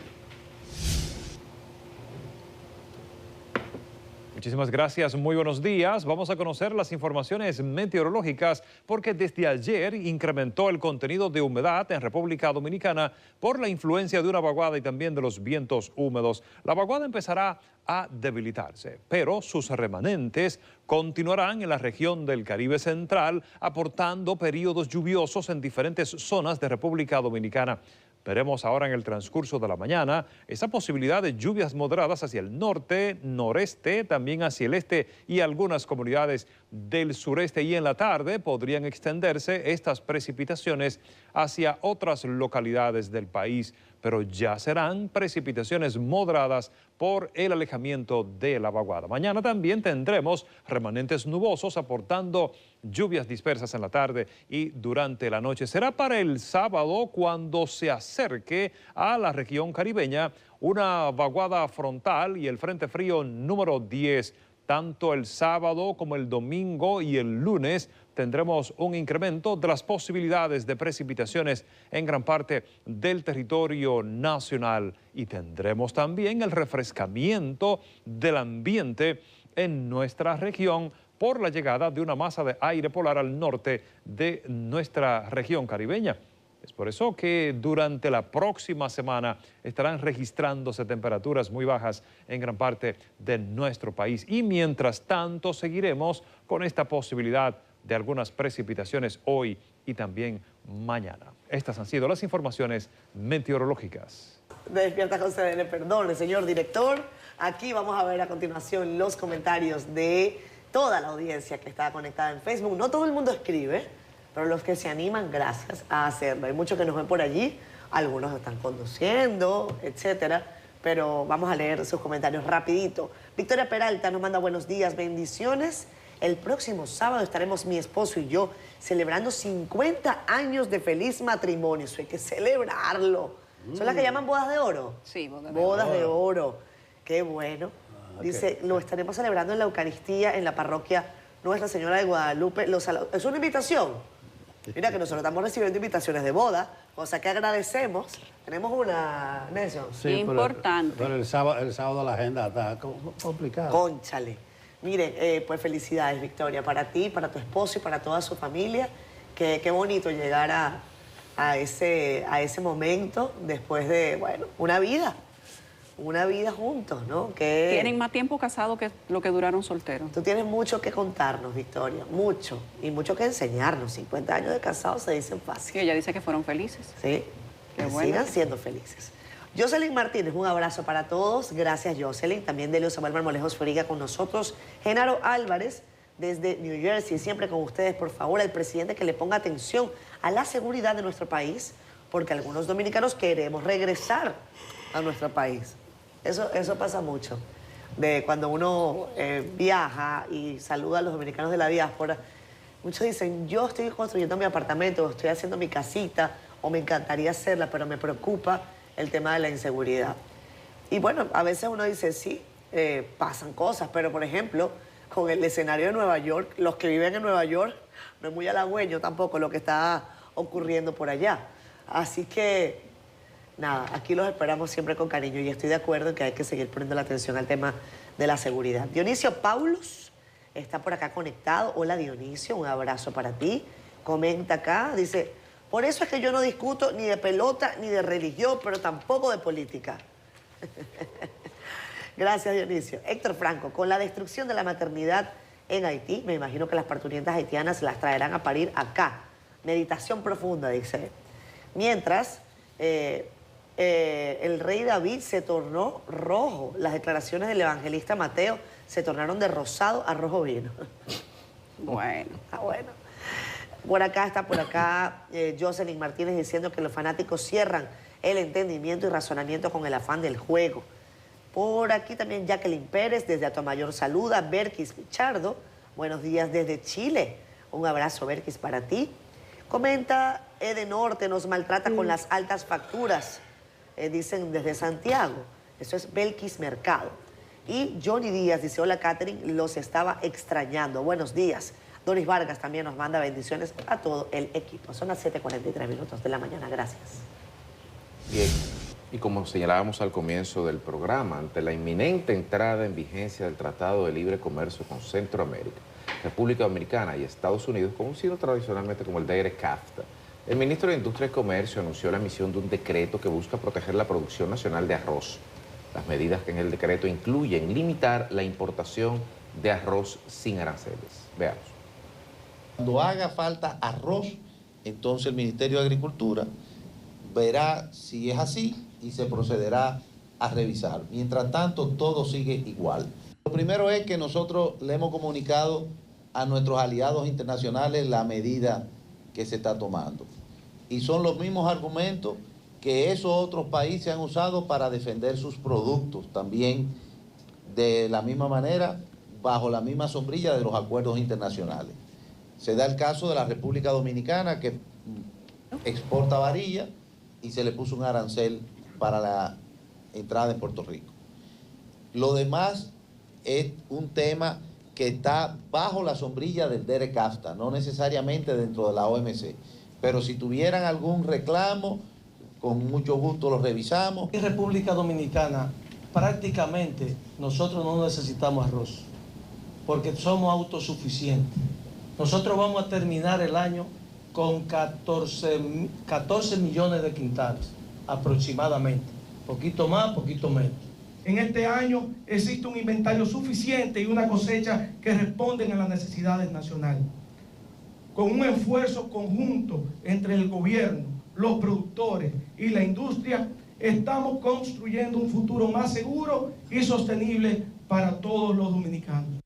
Muchísimas gracias, muy buenos días. Vamos a conocer las informaciones meteorológicas porque desde ayer incrementó el contenido de humedad en República Dominicana por la influencia de una vaguada y también de los vientos húmedos. La vaguada empezará a debilitarse, pero sus remanentes continuarán en la región del Caribe Central, aportando periodos lluviosos en diferentes zonas de República Dominicana. Veremos ahora en el transcurso de la mañana esa posibilidad de lluvias moderadas hacia el norte, noreste, también hacia el este y algunas comunidades del sureste, y en la tarde podrían extenderse estas precipitaciones hacia otras localidades del país, pero ya serán precipitaciones moderadas por el alejamiento de la vaguada. Mañana también tendremos remanentes nubosos aportando lluvias dispersas en la tarde y durante la noche. Será para el sábado cuando se acerque a la región caribeña una vaguada frontal y el frente frío número 10. Tanto el sábado como el domingo y el lunes tendremos un incremento de las posibilidades de precipitaciones en gran parte del territorio nacional y tendremos también el refrescamiento del ambiente en nuestra región por la llegada de una masa de aire polar al norte de nuestra región caribeña. Es por eso que durante la próxima semana estarán registrándose temperaturas muy bajas en gran parte de nuestro país. Y mientras tanto seguiremos con esta posibilidad de algunas precipitaciones hoy y también mañana. Estas han sido las informaciones meteorológicas. Despierta con CDN, perdón, señor director. Aquí vamos a ver a continuación los comentarios de toda la audiencia que está conectada en Facebook. No todo el mundo escribe, pero los que se animan, gracias a hacerlo. Hay muchos que nos ven por allí, algunos están conduciendo, etcétera, pero vamos a leer sus comentarios rapidito. Victoria Peralta nos manda buenos días, bendiciones. El próximo sábado estaremos mi esposo y yo celebrando 50 años de feliz matrimonio. Eso hay que celebrarlo. ¿Son las que llaman bodas de oro? Sí, bodas de oro. Qué bueno. Dice, lo estaremos celebrando en la Eucaristía en la parroquia Nuestra Señora de Guadalupe. Es una invitación. Mira que nosotros estamos recibiendo invitaciones de boda, cosa que agradecemos. Tenemos una, Nelson. Sí, importante. Pero el sábado la agenda está complicada. Cónchale. Miren, pues felicidades, Victoria, para ti, para tu esposo y para toda su familia. Qué bonito llegar a ese momento después de, bueno, una vida juntos, ¿no? Que tienen más tiempo casados que lo que duraron solteros. Tú tienes mucho que contarnos, Victoria, mucho, y mucho que enseñarnos. 50 años de casados se dicen fácil. Sí, ella dice que fueron felices. Sí, que sigan siendo felices. Jocelyn Martínez, un abrazo para todos. Gracias, Jocelyn. También Delio Samuel Marmolejos Feriga con nosotros. Genaro Álvarez, desde New Jersey, siempre con ustedes, por favor, al presidente que le ponga atención a la seguridad de nuestro país, porque algunos dominicanos queremos regresar a nuestro país. Eso pasa mucho. De cuando uno viaja y saluda a los dominicanos de la diáspora, muchos dicen, yo estoy construyendo mi apartamento, estoy haciendo mi casita, o me encantaría hacerla, pero me preocupa el tema de la inseguridad. Y bueno, a veces uno dice, sí, pasan cosas, pero por ejemplo, con el escenario de Nueva York, los que viven en Nueva York, no es muy halagüeño tampoco lo que está ocurriendo por allá. Así que, nada, aquí los esperamos siempre con cariño y estoy de acuerdo en que hay que seguir poniendo la atención al tema de la seguridad. Dionisio Paulus está por acá conectado. Hola, Dionisio, un abrazo para ti. Comenta acá, dice, por eso es que yo no discuto ni de pelota ni de religión, pero tampoco de política. Gracias, Dionisio. Héctor Franco, con la destrucción de la maternidad en Haití, me imagino que las parturientas haitianas las traerán a parir acá. Meditación profunda, dice. Mientras, el rey David se tornó rojo. Las declaraciones del evangelista Mateo se tornaron de rosado a rojo vino. Bueno. Está bueno. Por acá, Jocelyn Martínez diciendo que los fanáticos cierran el entendimiento y razonamiento con el afán del juego. Por aquí también Jacqueline Pérez desde Atomayor saluda. Berkis Pichardo, buenos días desde Chile. Un abrazo, Berkis, para ti. Comenta Edenorte, nos maltrata con las altas facturas, dicen desde Santiago. Eso es Belkis Mercado. Y Johnny Díaz dice, hola Catherine, los estaba extrañando. Buenos días. Doris Vargas también nos manda bendiciones a todo el equipo. Son las 7:43 de la mañana. Gracias. Bien, y como señalábamos al comienzo del programa, ante la inminente entrada en vigencia del Tratado de Libre Comercio con Centroamérica, República Dominicana y Estados Unidos, conocido tradicionalmente como el DERCAFTA, el ministro de Industria y Comercio anunció la emisión de un decreto que busca proteger la producción nacional de arroz. Las medidas que en el decreto incluyen limitar la importación de arroz sin aranceles. Veamos. Cuando haga falta arroz, entonces el Ministerio de Agricultura verá si es así y se procederá a revisar. Mientras tanto, todo sigue igual. Lo primero es que nosotros le hemos comunicado a nuestros aliados internacionales la medida que se está tomando. Y son los mismos argumentos que esos otros países han usado para defender sus productos, también de la misma manera, bajo la misma sombrilla de los acuerdos internacionales. Se da el caso de la República Dominicana, que exporta varilla y se le puso un arancel para la entrada en Puerto Rico. Lo demás es un tema que está bajo la sombrilla del DERCAFTA, no necesariamente dentro de la OMC. Pero si tuvieran algún reclamo, con mucho gusto lo revisamos. En República Dominicana, prácticamente nosotros no necesitamos arroz, porque somos autosuficientes. Nosotros vamos a terminar el año con 14 millones de quintales, aproximadamente. Poquito más, poquito menos. En este año existe un inventario suficiente y una cosecha que responden a las necesidades nacionales. Con un esfuerzo conjunto entre el gobierno, los productores y la industria, estamos construyendo un futuro más seguro y sostenible para todos los dominicanos.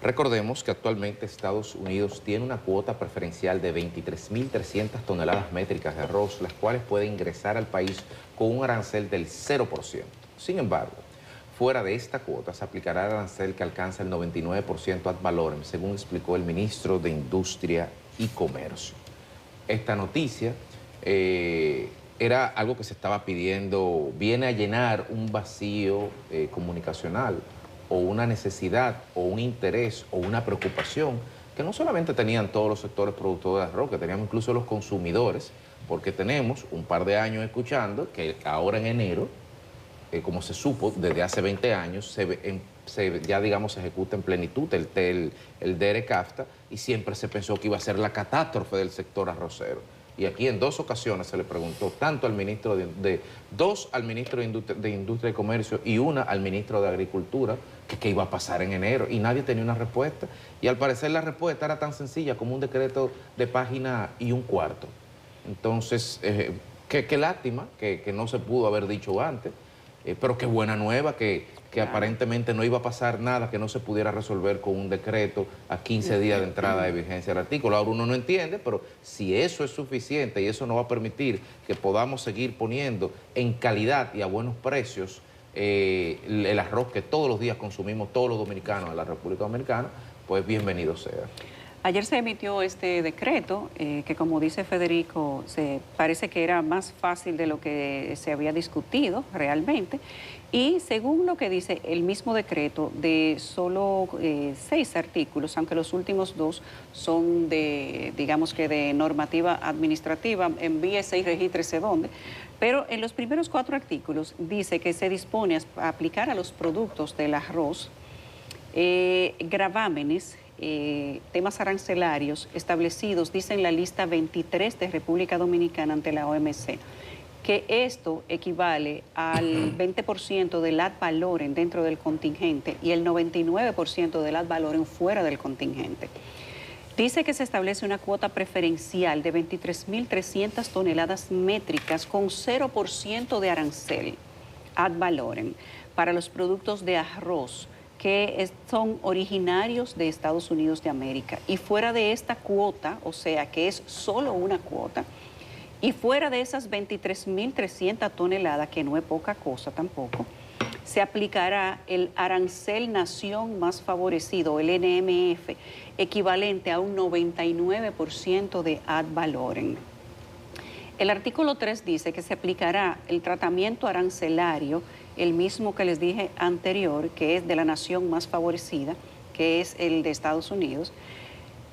Recordemos que actualmente Estados Unidos tiene una cuota preferencial de 23.300 toneladas métricas de arroz, las cuales pueden ingresar al país con un arancel del 0%. Sin embargo, fuera de esta cuota se aplicará el arancel que alcanza el 99% ad valorem, según explicó el ministro de Industria y Comercio. Esta noticia era algo que se estaba pidiendo, viene a llenar un vacío comunicacional o una necesidad o un interés o una preocupación que no solamente tenían todos los sectores productores de arroz, que teníamos incluso los consumidores, porque tenemos un par de años escuchando que ahora en enero, como se supo desde hace 20 años, ya digamos se ejecuta en plenitud el DERE-CAFTA, y siempre se pensó que iba a ser la catástrofe del sector arrocero. Y aquí en 2 ocasiones se le preguntó tanto al ministro al ministro de Industria y Comercio y una al ministro de Agricultura que qué iba a pasar en enero, y nadie tenía una respuesta. Y al parecer la respuesta era tan sencilla como un decreto de página y un cuarto. Entonces, qué lástima que no se pudo haber dicho antes, pero qué buena nueva que aparentemente no iba a pasar nada que no se pudiera resolver con un decreto a 15 días de entrada de vigencia del artículo. Ahora uno no entiende, pero si eso es suficiente y eso no va a permitir que podamos seguir poniendo en calidad y a buenos precios el arroz que todos los días consumimos todos los dominicanos en la República Dominicana, pues bienvenido sea. Ayer se emitió este decreto que, como dice Federico, parece que era más fácil de lo que se había discutido realmente. Y según lo que dice el mismo decreto, de solo 6 artículos, aunque los últimos 2 son de, digamos que de normativa administrativa, envíese y regístrese dónde. Pero en los primeros 4 artículos dice que se dispone a aplicar a los productos del arroz gravámenes, temas arancelarios establecidos, dice en la lista 23 de República Dominicana ante la OMC, que esto equivale al 20% del ad valorem dentro del contingente y el 99% del ad valorem fuera del contingente. Dice que se establece una cuota preferencial de 23.300 toneladas métricas con 0% de arancel ad valorem para los productos de arroz que son originarios de Estados Unidos de América. Y fuera de esta cuota, o sea que es solo una cuota, y fuera de esas 23.300 toneladas, que no es poca cosa tampoco, se aplicará el arancel nación más favorecido, el NMF, equivalente a un 99% de ad valorem. El artículo 3 dice que se aplicará el tratamiento arancelario, el mismo que les dije anterior, que es de la nación más favorecida, que es el de Estados Unidos,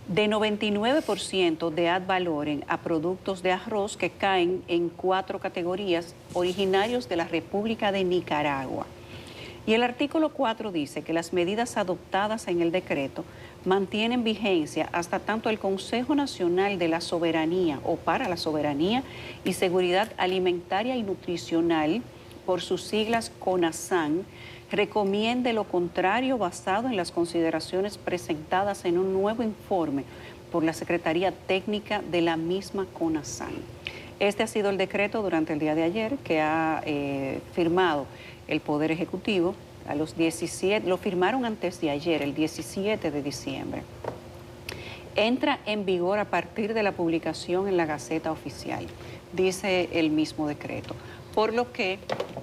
de 99% de ad valorem a productos de arroz que caen en 4 categorías originarios de la República de Nicaragua. Y el artículo 4 dice que las medidas adoptadas en el decreto mantienen vigencia hasta tanto el Consejo Nacional de la Soberanía o para la Soberanía y Seguridad Alimentaria y Nutricional, por sus siglas CONASAN, recomiende lo contrario basado en las consideraciones presentadas en un nuevo informe por la Secretaría Técnica de la misma CONASAN. Este ha sido el decreto durante el día de ayer que ha firmado el Poder Ejecutivo. A los 17, lo firmaron antes de ayer, el 17 de diciembre. Entra en vigor a partir de la publicación en la Gaceta Oficial, dice el mismo decreto. Por lo que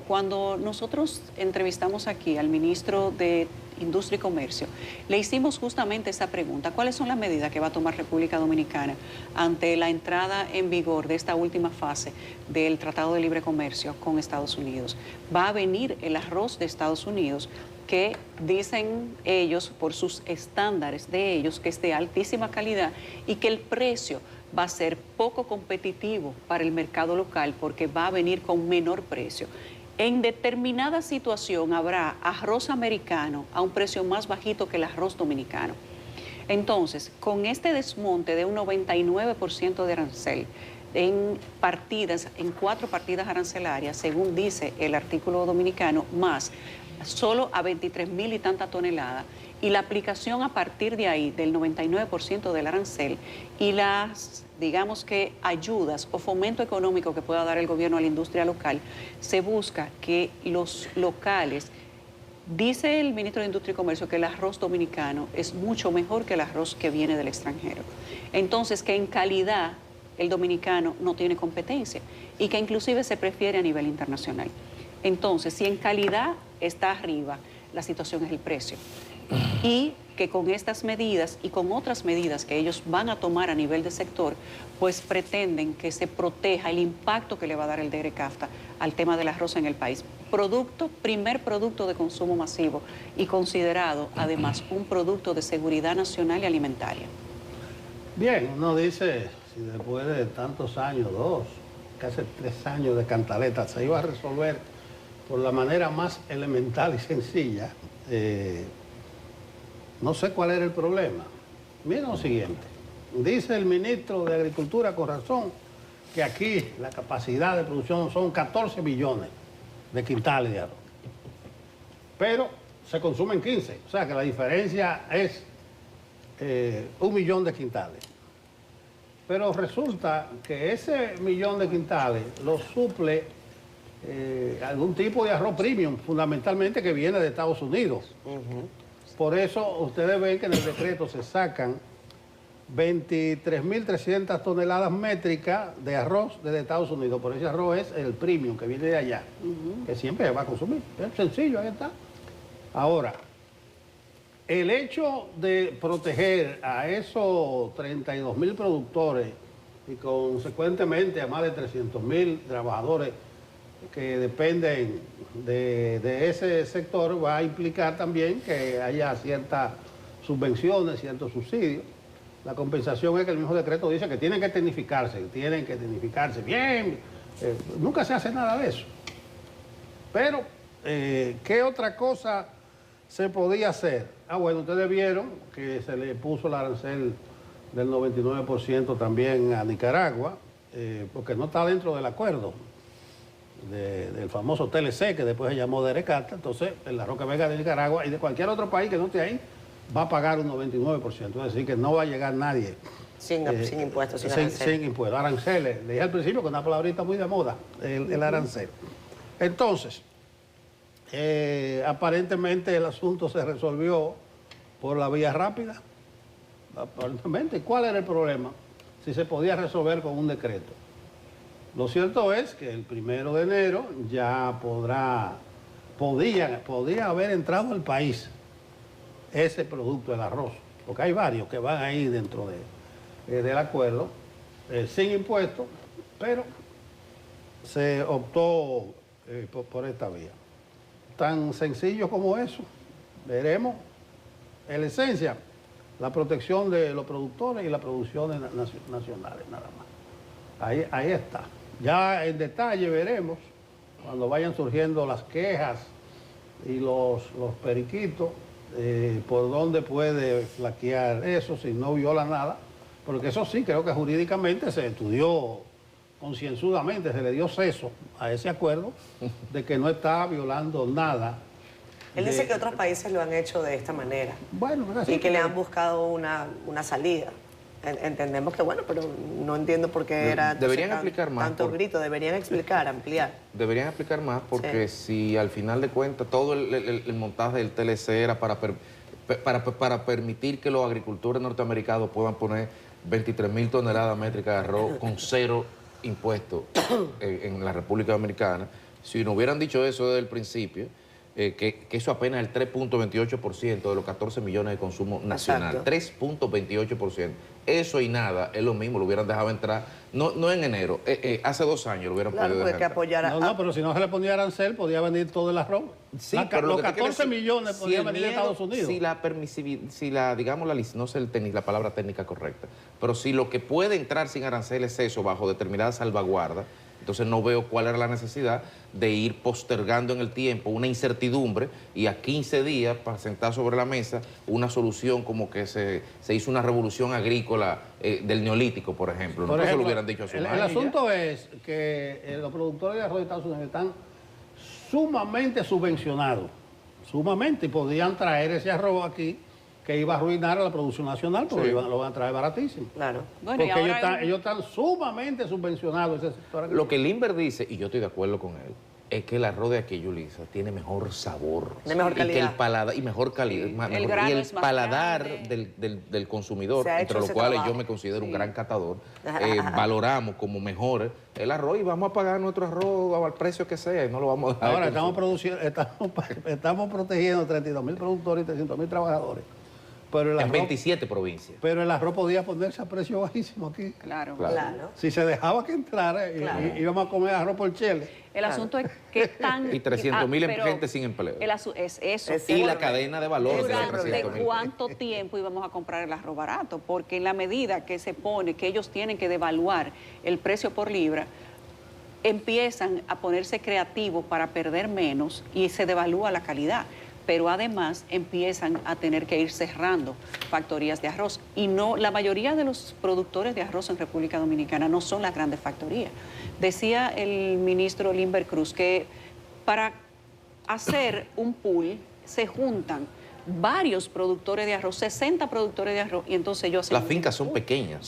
cuando nosotros entrevistamos aquí al ministro de Industria y Comercio, le hicimos justamente esa pregunta: ¿cuáles son las medidas que va a tomar República Dominicana ante la entrada en vigor de esta última fase del Tratado de Libre Comercio con Estados Unidos? Va a venir el arroz de Estados Unidos, que dicen ellos, por sus estándares de ellos, que es de altísima calidad y que el precio va a ser poco competitivo para el mercado local porque va a venir con menor precio. En determinada situación habrá arroz americano a un precio más bajito que el arroz dominicano. Entonces, con este desmonte de un 99% de arancel en 4 partidas arancelarias, según dice el artículo dominicano, más solo a 23.000 y tantas toneladas, y la aplicación a partir de ahí del 99% del arancel y las, digamos que, ayudas o fomento económico que pueda dar el gobierno a la industria local, se busca que los locales Dice el ministro de Industria y Comercio que el arroz dominicano es mucho mejor que el arroz que viene del extranjero. Entonces, que en calidad el dominicano no tiene competencia y que inclusive se prefiere a nivel internacional. Entonces, si en calidad está arriba, la situación es el precio. Y que con estas medidas y con otras medidas que ellos van a tomar a nivel de sector, pues pretenden que se proteja el impacto que le va a dar el DERECAFTA al tema del arroz en el país. Primer producto de consumo masivo y considerado además un producto de seguridad nacional y alimentaria. Bien, uno dice, si después de tantos años, casi 3 años de cantaleta, se iba a resolver por la manera más elemental y sencilla, no sé cuál era el problema. Miren lo siguiente, dice el ministro de Agricultura con razón que aquí la capacidad de producción son 14 millones de quintales de arroz, pero se consumen 15, o sea que la diferencia es 1 millón de quintales. Pero resulta que ese 1 millón de quintales lo suple algún tipo de arroz premium, fundamentalmente que viene de Estados Unidos. Por eso ustedes ven que en el decreto se sacan 23.300 toneladas métricas de arroz desde Estados Unidos. Por ese arroz es el premium que viene de allá, que siempre se va a consumir. Es sencillo, ahí está. Ahora, el hecho de proteger a esos 32.000 productores y consecuentemente a más de 300.000 trabajadores que dependen de ese sector va a implicar también que haya ciertas subvenciones, ciertos subsidios. La compensación es que el mismo decreto dice que tienen que tecnificarse bien. Nunca se hace nada de eso. Pero, ¿qué otra cosa se podía hacer? Bueno, ustedes vieron que se le puso el arancel del 99% también a Nicaragua, porque no está dentro del acuerdo del famoso TLC, que después se llamó DERECAFTA. Entonces, el arroz que venga de Nicaragua y de cualquier otro país que no esté ahí, va a pagar un 99%. Es decir, que no va a llegar nadie. Sin impuestos, sin arancel. Sin impuestos, aranceles. Le dije al principio que una palabrita muy de moda, el arancel. Entonces, aparentemente el asunto se resolvió por la vía rápida. Aparentemente, ¿cuál era el problema? Si se podía resolver con un decreto. Lo cierto es que el 1 de enero ya podía haber entrado al país ese producto, el arroz, porque hay varios que van ahí dentro del acuerdo, sin impuestos, pero se optó por esta vía. Tan sencillo como eso. Veremos, en esencia, la protección de los productores y las producciones nacionales, nada más. Ahí está. Ya en detalle veremos, cuando vayan surgiendo las quejas y los periquitos, por dónde puede flaquear eso, si no viola nada, porque eso sí, creo que jurídicamente se estudió concienzudamente, se le dio ceso a ese acuerdo de que no está violando nada. Él dice que otros países lo han hecho de esta manera. Bueno, así y que le han buscado una salida. Entendemos que bueno, pero no entiendo por qué era deberían explicar más, tanto grito, deberían explicar, ampliar. Deberían explicar más porque si al final de cuentas todo el montaje del TLC era para permitir que los agricultores norteamericanos puedan poner 23.000 toneladas métricas de arroz con 0 impuestos en la República Dominicana, si no hubieran dicho eso desde el principio, que eso apenas es el 3.28% de los 14 millones de consumo nacional. 3.28%. Eso y nada es lo mismo, lo hubieran dejado entrar, no en enero, hace 2 años lo hubieran podido dejar entrar. No, pero si no se le ponía arancel, podía venir todo el arroz. Sí, los 14 millones podían venir de Estados Unidos. Si la permisibilidad, digamos, no sé la palabra técnica correcta, pero si lo que puede entrar sin arancel es eso, bajo determinada salvaguarda, entonces no veo cuál era la necesidad de ir postergando en el tiempo una incertidumbre y a 15 días para sentar sobre la mesa una solución como que se hizo una revolución agrícola del neolítico, por ejemplo. Por ejemplo, lo hubieran dicho hace un año. El asunto es que los productores de arroz de Estados Unidos están sumamente subvencionados, sumamente, y podían traer ese arroz aquí que iba a arruinar a la producción nacional, porque lo van a traer baratísimo. Claro. Bueno, porque ellos están sumamente subvencionados ese sector agrícola. Lo que Limber dice, y yo estoy de acuerdo con él, Es que el arroz de aquí, Yulisa, tiene mejor sabor. De mejor calidad. Y que el paladar, y mejor calidad. Y el paladar del consumidor, entre los cuales yo me considero un gran catador, valoramos como mejor el arroz y vamos a pagar nuestro arroz al precio que sea y no lo vamos a dejar. Ahora estamos protegiendo 32.000 productores y 300.000 trabajadores. Pero el arroz, en 27 provincias. Pero el arroz podía ponerse a precio bajísimo aquí. Claro. Si se dejaba que entrara, íbamos a comer arroz por chile. El asunto es que tan... Y 300.000 gente sin empleo. Es eso. Y la cadena de valor. ¿Durante cuánto tiempo íbamos a comprar el arroz barato? Porque en la medida que se pone que ellos tienen que devaluar el precio por libra, empiezan a ponerse creativos para perder menos y se devalúa la calidad. Pero además empiezan a tener que ir cerrando factorías de arroz. Y no, la mayoría de los productores de arroz en República Dominicana no son las grandes factorías. Decía el ministro Limber Cruz que para hacer un pool se juntan varios productores de arroz, 60 productores de arroz, y entonces ellos... Las fincas son pequeñas.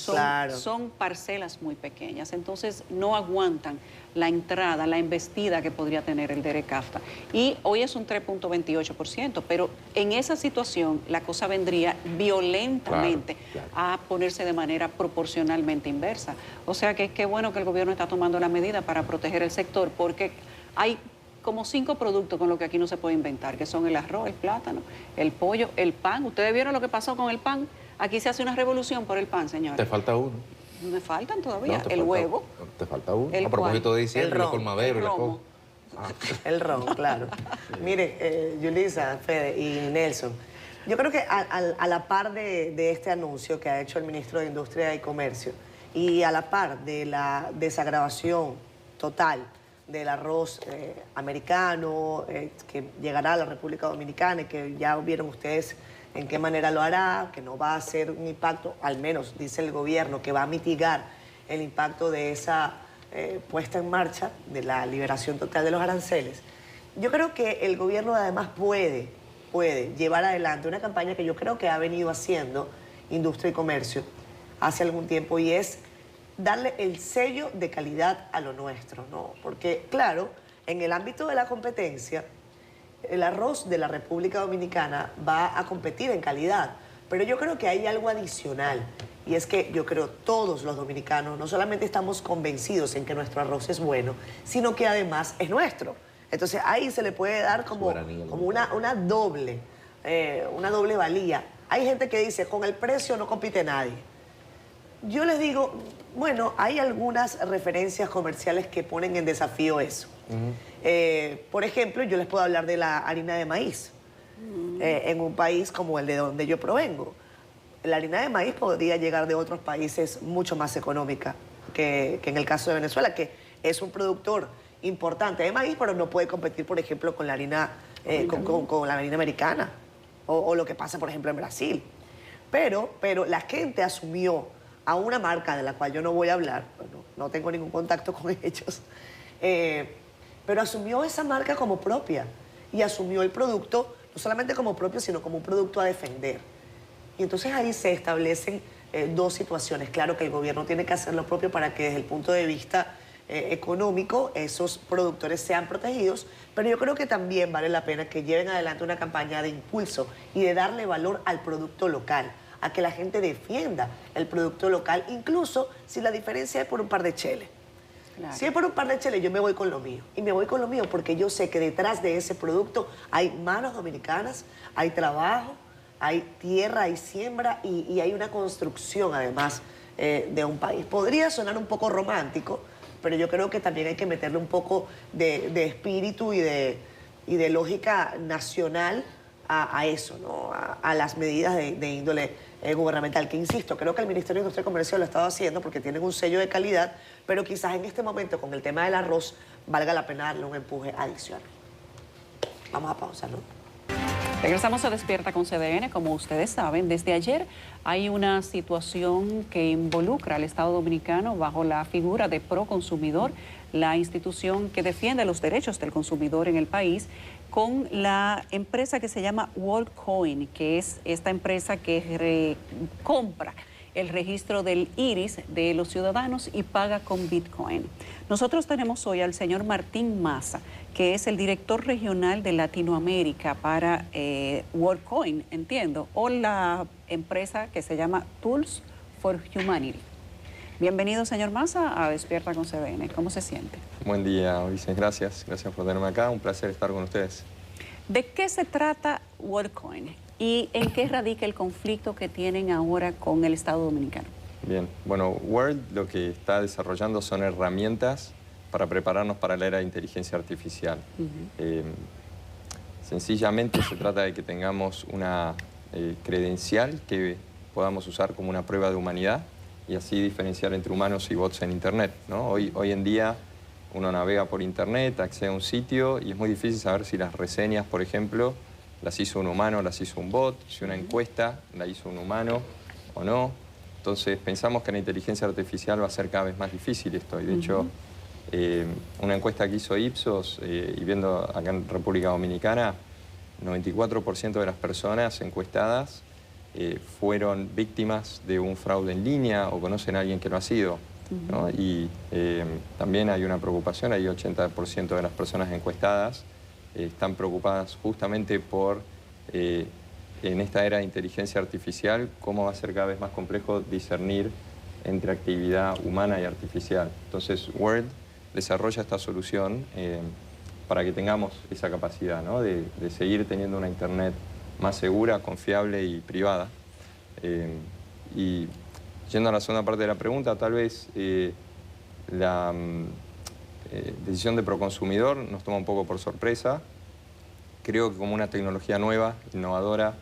Son parcelas muy pequeñas, entonces no aguantan la entrada, la embestida que podría tener el DERECAFTA. Y hoy es un 3.28%, pero en esa situación la cosa vendría violentamente a ponerse de manera proporcionalmente inversa. O sea que qué bueno que el gobierno está tomando la medida para proteger el sector, porque hay como 5 productos con los que aquí no se puede inventar, que son el arroz, el plátano, el pollo, el pan. ¿Ustedes vieron lo que pasó con el pan? Aquí se hace una revolución por el pan, señores. Te falta uno. Me faltan todavía. El huevo. Te falta uno. A propósito de diciembre, el colmadero y la cosa. El ron, claro. Mire, Yulisa, Fede y Nelson, yo creo que a la par de este anuncio que ha hecho el ministro de Industria y Comercio y a la par de la desagravación total del arroz americano que llegará a la República Dominicana y que ya vieron ustedes en qué manera lo hará, que no va a hacer un impacto, al menos dice el gobierno, que va a mitigar el impacto de esa puesta en marcha de la liberación total de los aranceles. Yo creo que el gobierno además puede llevar adelante una campaña que yo creo que ha venido haciendo Industria y Comercio hace algún tiempo, y es darle el sello de calidad a lo nuestro, ¿no? Porque, claro, en el ámbito de la competencia, el arroz de la República Dominicana va a competir en calidad, pero yo creo que hay algo adicional, y es que yo creo todos los dominicanos no solamente estamos convencidos en que nuestro arroz es bueno, sino que además es nuestro. Entonces ahí se le puede dar como una doble valía. Hay gente que dice, con el precio no compite nadie. Yo les digo, bueno, hay algunas referencias comerciales que ponen en desafío eso. Por ejemplo, yo les puedo hablar de la harina de maíz. En un país como el de donde yo provengo, la harina de maíz podría llegar de otros países mucho más económica que en el caso de Venezuela, que es un productor importante de maíz, pero no puede competir, por ejemplo, con la harina, con la harina americana o lo que pasa, por ejemplo, en Brasil. Pero la gente asumió a una marca de la cual yo no voy a hablar, bueno, no tengo ningún contacto con ellos, pero asumió esa marca como propia y asumió el producto no solamente como propio, sino como un producto a defender. Y entonces ahí se establecen dos situaciones. Claro que el gobierno tiene que hacer lo propio para que desde el punto de vista económico esos productores sean protegidos, pero yo creo que también vale la pena que lleven adelante una campaña de impulso y de darle valor al producto local, a que la gente defienda el producto local, incluso si la diferencia es por un par de cheles. Claro. Si es por un par de cheles, yo me voy con lo mío. Y me voy con lo mío porque yo sé que detrás de ese producto hay manos dominicanas, hay trabajo, hay tierra, hay siembra y hay una construcción, además, de un país. Podría sonar un poco romántico, pero yo creo que también hay que meterle un poco de espíritu y de lógica nacional a eso, ¿no? A las medidas de índole gubernamental, que insisto, creo que el Ministerio de Industria y Comercio lo ha estado haciendo porque tienen un sello de calidad, pero quizás en este momento con el tema del arroz valga la pena darle un empuje adicional. Vamos a pausa, ¿no? Regresamos a Despierta con CDN. Como ustedes saben, desde ayer hay una situación que involucra al Estado Dominicano bajo la figura de Proconsumidor, la institución que defiende los derechos del consumidor en el país, con la empresa que se llama WorldCoin, que es esta empresa que compra el registro del iris de los ciudadanos y paga con Bitcoin. Nosotros tenemos hoy al señor Martín Maza, que es el director regional de Latinoamérica para WorldCoin, entiendo, o la empresa que se llama Tools for Humanity. Bienvenido, señor Maza, a Despierta con CBN. ¿Cómo se siente? Buen día, Ulises. Gracias por tenerme acá. Un placer estar con ustedes. ¿De qué se trata WorldCoin y en qué radica el conflicto que tienen ahora con el Estado Dominicano? Bien, bueno, World lo que está desarrollando son herramientas para prepararnos para la era de inteligencia artificial. Sencillamente se trata de que tengamos una credencial que podamos usar como una prueba de humanidad y así diferenciar entre humanos y bots en Internet, ¿no? Hoy en día uno navega por Internet, accede a un sitio y es muy difícil saber si las reseñas, por ejemplo, las hizo un humano o las hizo un bot, si una encuesta la hizo un humano o no. Entonces pensamos que la inteligencia artificial va a ser cada vez más difícil esto. Y de hecho, una encuesta que hizo Ipsos, y viendo acá en República Dominicana, 94% de las personas encuestadas fueron víctimas de un fraude en línea o conocen a alguien que lo ha sido, ¿no? Y también hay una preocupación, hay 80% de las personas encuestadas están preocupadas justamente por, en esta era de inteligencia artificial, cómo va a ser cada vez más complejo discernir entre actividad humana y artificial. Entonces, World desarrolla esta solución para que tengamos esa capacidad, ¿no? de seguir teniendo una Internet más segura, confiable y privada. Y yendo a la segunda parte de la pregunta, tal vez la decisión de Proconsumidor nos toma un poco por sorpresa. Creo que como una tecnología nueva, innovadora,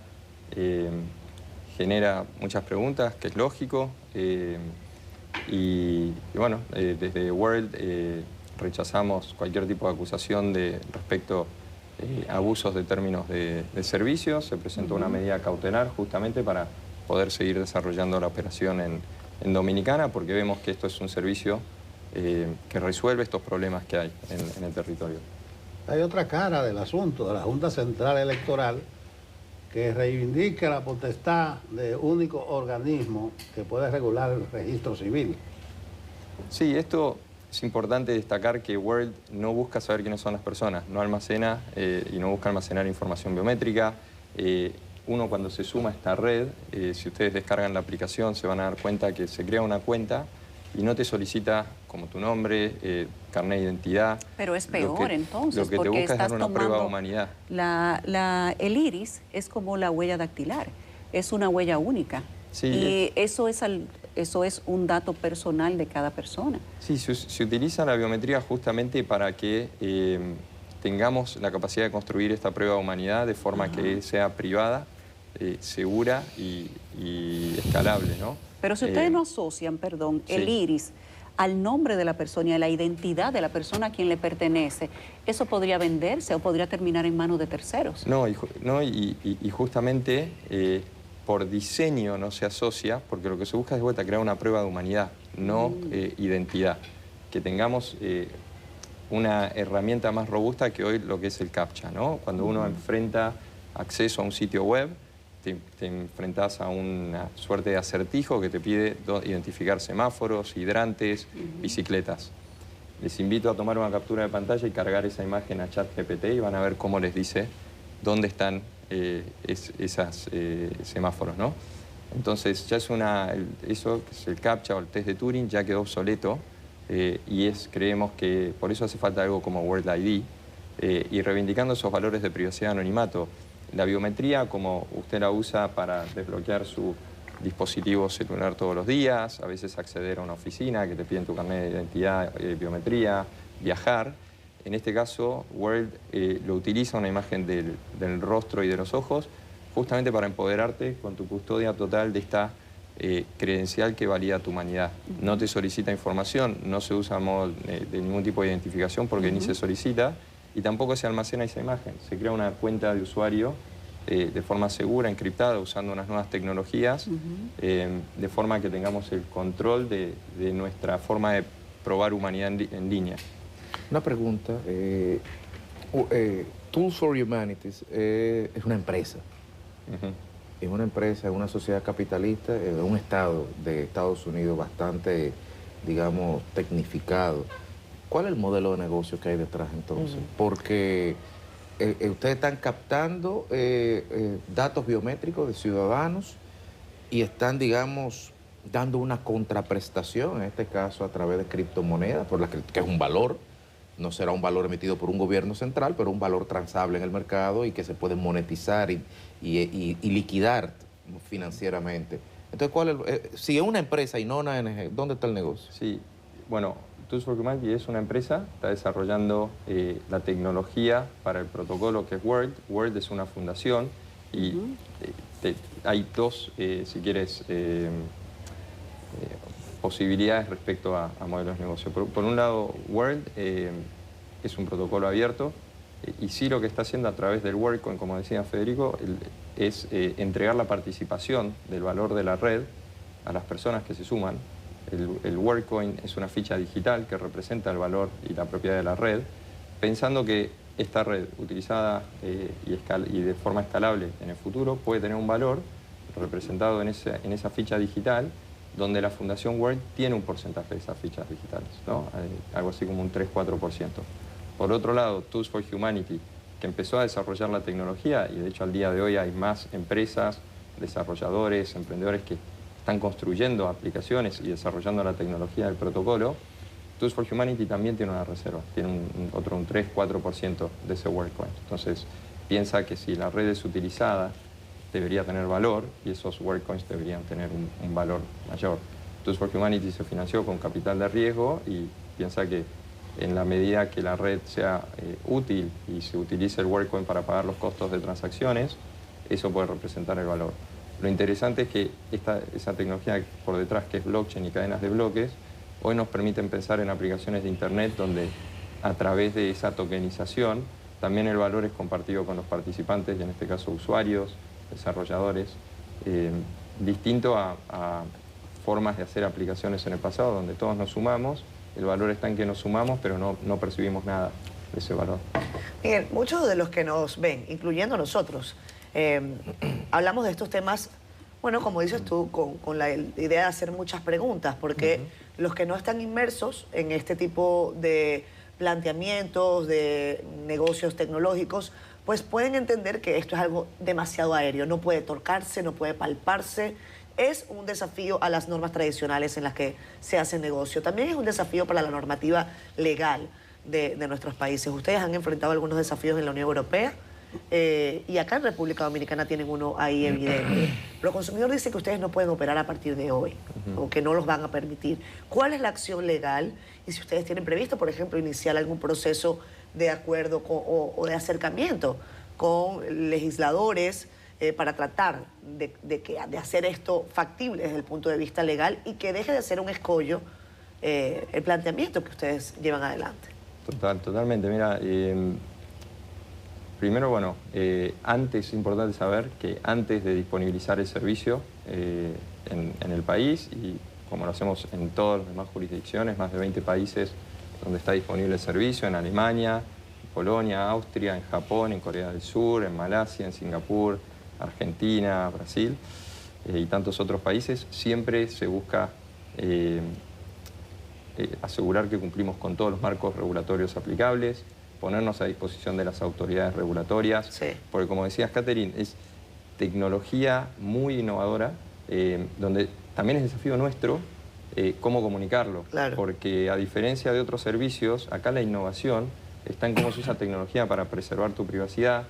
genera muchas preguntas, que es lógico. Y bueno, desde World rechazamos cualquier tipo de acusación respecto a abusos de términos de servicios. Se presentó una medida cautelar justamente para poder seguir desarrollando la operación en Dominicana, porque vemos que esto es un servicio que resuelve estos problemas que hay en el territorio. Hay otra cara del asunto de la Junta Central Electoral que reivindica la potestad de único organismo que puede regular el registro civil. Sí, esto es importante destacar que World no busca saber quiénes son las personas, no almacena y no busca almacenar información biométrica. Uno cuando se suma a esta red, si ustedes descargan la aplicación se van a dar cuenta que se crea una cuenta y no te solicita como tu nombre, carnet de identidad. Pero es peor entonces, lo que te busca es dar una prueba de humanidad. El iris es como la huella dactilar, es una huella única. Sí, y eso es un dato personal de cada persona. Sí, se utiliza la biometría justamente para que tengamos la capacidad de construir esta prueba de humanidad de forma que sea privada, segura y escalable, ¿no? Pero si ustedes no asocian, perdón, el iris al nombre de la persona y a la identidad de la persona a quien le pertenece, ¿eso podría venderse o podría terminar en manos de terceros? No, y justamente por diseño no se asocia, porque lo que se busca es de vuelta crear una prueba de humanidad, no identidad. Que tengamos una herramienta más robusta que hoy lo que es el CAPTCHA, ¿no? Cuando uno enfrenta acceso a un sitio web, te enfrentas a una suerte de acertijo que te pide identificar semáforos, hidrantes, bicicletas. Les invito a tomar una captura de pantalla y cargar esa imagen a ChatGPT y van a ver cómo les dice dónde están esos semáforos, ¿no? Entonces ya es eso que es el CAPTCHA o el test de Turing ya quedó obsoleto y creemos que por eso hace falta algo como World ID y reivindicando esos valores de privacidad y anonimato. La biometría, como usted la usa para desbloquear su dispositivo celular todos los días, a veces acceder a una oficina que te piden tu carnet de identidad, biometría, viajar. En este caso, World lo utiliza una imagen del rostro y de los ojos justamente para empoderarte con tu custodia total de esta credencial que valida tu humanidad. No te solicita información, no se usa a modo de ningún tipo de identificación porque ni se solicita. Y tampoco se almacena esa imagen. Se crea una cuenta de usuario de forma segura, encriptada, usando unas nuevas tecnologías, de forma que tengamos el control de nuestra forma de probar humanidad en línea. Una pregunta. Tools for Humanity es una empresa. es una empresa, es una sociedad capitalista, es un estado de Estados Unidos bastante, digamos, tecnificado. ¿Cuál es el modelo de negocio que hay detrás entonces? Porque ustedes están captando datos biométricos de ciudadanos y están, digamos, dando una contraprestación, en este caso a través de criptomonedas, que es un valor. No será un valor emitido por un gobierno central, pero un valor transable en el mercado y que se puede monetizar y liquidar financieramente. Entonces, si es una empresa y no una ONG, ¿dónde está el negocio? Sí, bueno, Tools for Humanity es una empresa, está desarrollando la tecnología para el protocolo que es Word. Word es una fundación y hay dos, si quieres, posibilidades respecto a modelos de negocio. Por un lado, Word es un protocolo abierto y sí lo que está haciendo a través del WorldCoin, como decía Federico, es entregar la participación del valor de la red a las personas que se suman. El WorldCoin es una ficha digital que representa el valor y la propiedad de la red, pensando que esta red utilizada y de forma escalable en el futuro puede tener un valor representado en esa ficha digital, donde la Fundación Word tiene un porcentaje de esas fichas digitales, ¿no? Algo así como un 3-4%. Por otro lado, Tools for Humanity, que empezó a desarrollar la tecnología, y de hecho al día de hoy hay más empresas, desarrolladores, emprendedores que están construyendo aplicaciones y desarrollando la tecnología del protocolo. Tools for Humanity también tiene una reserva, tiene un 3-4% de ese WorldCoin. Entonces, piensa que si la red es utilizada, debería tener valor y esos WorldCoins deberían tener un valor mayor. Tools for Humanity se financió con capital de riesgo y piensa que en la medida que la red sea útil y se utilice el WorldCoin para pagar los costos de transacciones, eso puede representar el valor. Lo interesante es que esa tecnología por detrás, que es blockchain y cadenas de bloques, hoy nos permiten pensar en aplicaciones de Internet donde a través de esa tokenización también el valor es compartido con los participantes, y en este caso usuarios, desarrolladores, distinto a formas de hacer aplicaciones en el pasado donde todos nos sumamos, el valor está en que nos sumamos, pero no percibimos nada de ese valor. Miguel, muchos de los que nos ven, incluyendo nosotros, hablamos de estos temas, bueno, como dices tú, con la idea de hacer muchas preguntas, porque los que no están inmersos en este tipo de planteamientos, de negocios tecnológicos, pues pueden entender que esto es algo demasiado aéreo, no puede tocarse, no puede palparse. Es un desafío a las normas tradicionales en las que se hace negocio. También es un desafío para la normativa legal de nuestros países. Ustedes han enfrentado algunos desafíos en la Unión Europea y acá en República Dominicana tienen uno ahí evidente. Los consumidores dicen que ustedes no pueden operar a partir de hoy o que no los van a permitir. ¿Cuál es la acción legal? Y si ustedes tienen previsto, por ejemplo, iniciar algún proceso de acuerdo o de acercamiento con legisladores para tratar de hacer esto factible desde el punto de vista legal y que deje de ser un escollo el planteamiento que ustedes llevan adelante. Totalmente. Mira, primero, bueno, antes es importante saber que antes de disponibilizar el servicio en el país, y como lo hacemos en todas las demás jurisdicciones, más de 20 países donde está disponible el servicio, en Alemania, Polonia, Austria, en Japón, en Corea del Sur, en Malasia, en Singapur, Argentina, Brasil y tantos otros países, siempre se busca asegurar que cumplimos con todos los marcos regulatorios aplicables, ponernos a disposición de las autoridades regulatorias, porque como decías, Catherine, es tecnología muy innovadora, donde también es desafío nuestro cómo comunicarlo, porque a diferencia de otros servicios, acá la innovación está en cómo se usa tecnología para preservar tu privacidad,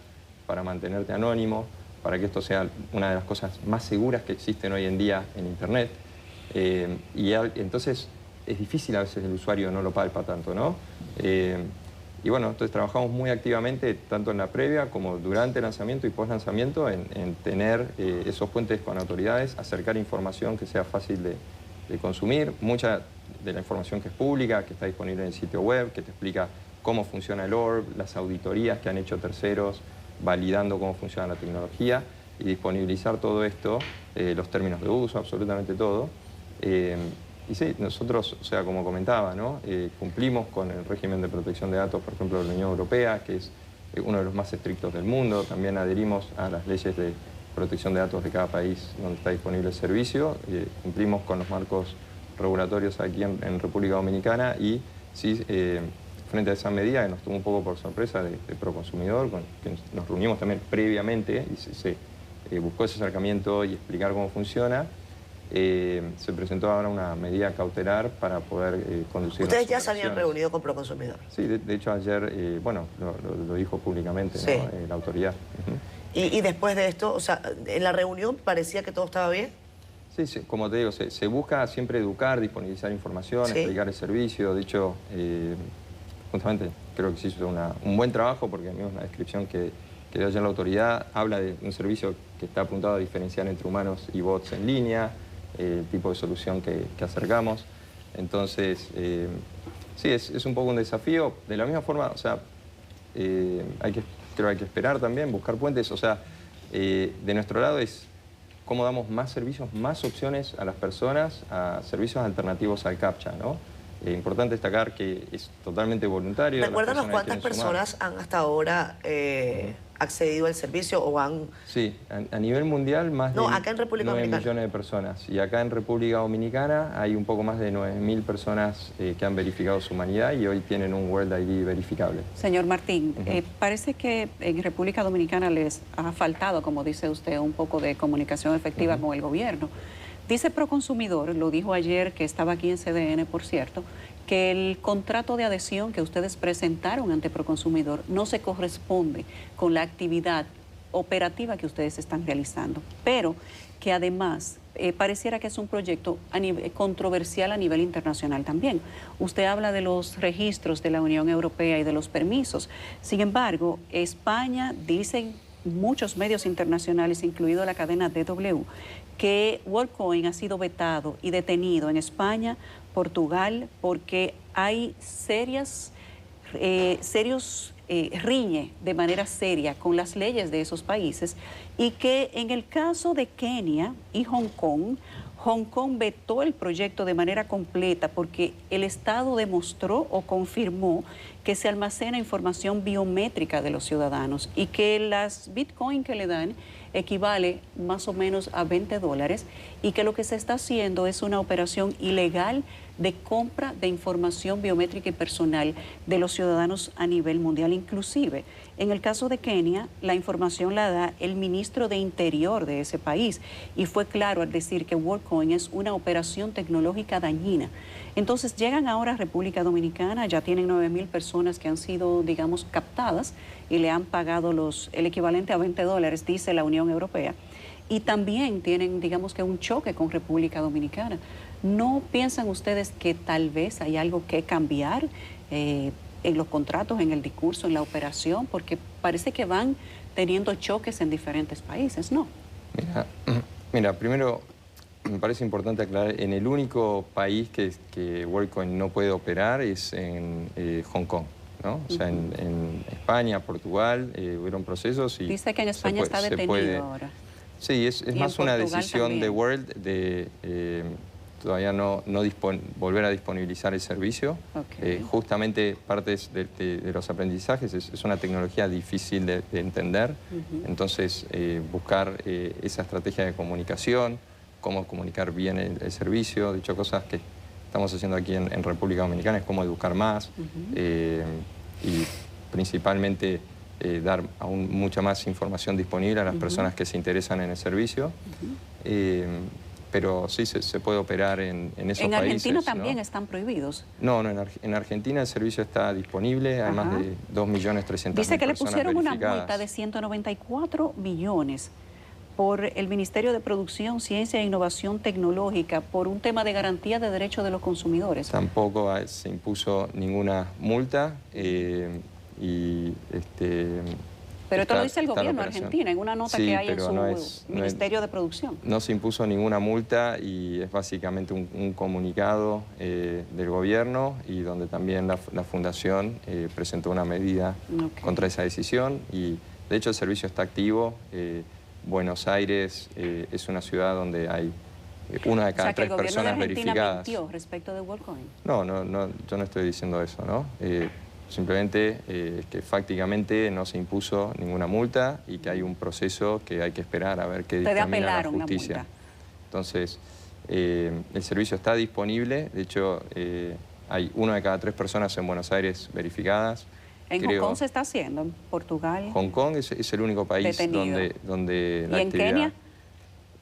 para mantenerte anónimo, para que esto sea una de las cosas más seguras que existen hoy en día en Internet. Y entonces es difícil a veces el usuario no lo palpa tanto, ¿no? Y bueno, entonces trabajamos muy activamente, tanto en la previa como durante el lanzamiento y post lanzamiento, en tener esos puentes con autoridades, acercar información que sea fácil de consumir, mucha de la información que es pública, que está disponible en el sitio web, que te explica cómo funciona el ORB, las auditorías que han hecho terceros, validando cómo funciona la tecnología y disponibilizar todo esto, los términos de uso, absolutamente todo. Y sí, nosotros, o sea, como comentaba, ¿no? Cumplimos con el régimen de protección de datos, por ejemplo, de la Unión Europea, que es uno de los más estrictos del mundo. También adherimos a las leyes de protección de datos de cada país donde está disponible el servicio. Cumplimos con los marcos regulatorios aquí en República Dominicana y sí, frente a esa medida que nos tomó un poco por sorpresa de Proconsumidor, que nos reunimos también previamente y se buscó ese acercamiento y explicar cómo funciona, se presentó ahora una medida cautelar para poder conducir... ¿Ustedes ya se habían reunido con Proconsumidor? Sí, de hecho ayer, bueno, lo dijo públicamente, sí, ¿no? La autoridad. Y después de esto, o sea, en la reunión parecía que todo estaba bien. Sí, como te digo, se busca siempre educar, disponibilizar información, sí, explicar el servicio. De hecho, justamente creo que se hizo un buen trabajo porque mismo la descripción que dio ayer la autoridad habla de un servicio que está apuntado a diferenciar entre humanos y bots en línea, el tipo de solución que acercamos. Entonces, sí, es un poco un desafío. De la misma forma, o sea, creo que hay que esperar también, buscar puentes. O sea, de nuestro lado es cómo damos más servicios, más opciones a las personas, a servicios alternativos al CAPTCHA, ¿no? Importante destacar que es totalmente voluntario. Recuérdanos cuántas personas han hasta ahora accedido al servicio o han... Sí, a nivel mundial más de acá en República 9 Dominicana. millones de personas. Y acá en República Dominicana hay un poco más de 9.000 personas que han verificado su humanidad y hoy tienen un World ID verificable. Señor Martín, parece que en República Dominicana les ha faltado, como dice usted, un poco de comunicación efectiva con el gobierno. Dice Proconsumidor, lo dijo ayer que estaba aquí en CDN, por cierto, que el contrato de adhesión que ustedes presentaron ante Proconsumidor no se corresponde con la actividad operativa que ustedes están realizando, pero que además pareciera que es un proyecto controversial a nivel internacional también. Usted habla de los registros de la Unión Europea y de los permisos. Sin embargo, España, dicen muchos medios internacionales, incluido la cadena DW, que WorldCoin ha sido vetado y detenido en España, Portugal, porque hay riñe de manera seria con las leyes de esos países, y que en el caso de Kenia y Hong Kong vetó el proyecto de manera completa porque el Estado demostró o confirmó que se almacena información biométrica de los ciudadanos y que las Bitcoin que le dan equivale más o menos a $20 y que lo que se está haciendo es una operación ilegal de compra de información biométrica y personal de los ciudadanos a nivel mundial. Inclusive, en el caso de Kenia, la información la da el ministro de Interior de ese país y fue claro al decir que WorldCoin es una operación tecnológica dañina. Entonces llegan ahora a República Dominicana, ya tienen 9.000 personas que han sido, digamos, captadas y le han pagado el equivalente a $20, dice la Unión Europea. Y también tienen, digamos que un choque con República Dominicana. ¿No piensan ustedes que tal vez hay algo que cambiar en los contratos, en el discurso, en la operación? Porque parece que van teniendo choques en diferentes países, ¿no? Mira, primero me parece importante aclarar, en el único país que WorldCoin no puede operar es en Hong Kong, ¿no? O sea, en España, Portugal, hubieron procesos y... Dice que en España está detenido ahora. Sí, es más una decisión de World de todavía no volver a disponibilizar el servicio. Justamente parte de los aprendizajes es una tecnología difícil de entender, entonces buscar esa estrategia de comunicación, cómo comunicar bien el servicio. De hecho, cosas que estamos haciendo aquí en República Dominicana es cómo educar más y principalmente dar aún mucha más información disponible a las personas que se interesan en el servicio. Pero sí se puede operar en esos países. ¿En Argentina también, ¿no?, están prohibidos? No, en Argentina el servicio está disponible, hay más de 2.300.000 personas. Dice que le pusieron una multa de 194 millones por el Ministerio de Producción, Ciencia e Innovación Tecnológica por un tema de garantía de derechos de los consumidores. Tampoco se impuso ninguna multa pero esto lo dice el gobierno de Argentina en una nota que hay en su Ministerio de Producción. No se impuso ninguna multa y es básicamente un comunicado del gobierno y donde también la Fundación presentó una medida contra esa decisión y de hecho el servicio está activo. Buenos Aires es una ciudad donde hay una de cada 3 personas verificadas. ¿El gobierno de Argentina mintió respecto de WorldCoin? No, yo no estoy diciendo eso, ¿no? simplemente que fácticamente no se impuso ninguna multa y que hay un proceso que hay que esperar a ver qué dictamina la justicia. Entonces, el servicio está disponible, de hecho hay 1 de cada 3 personas en Buenos Aires verificadas. ¿En Hong Kong se está haciendo? ¿En Portugal? Hong Kong es el único país donde la actividad... ¿Y en Kenia?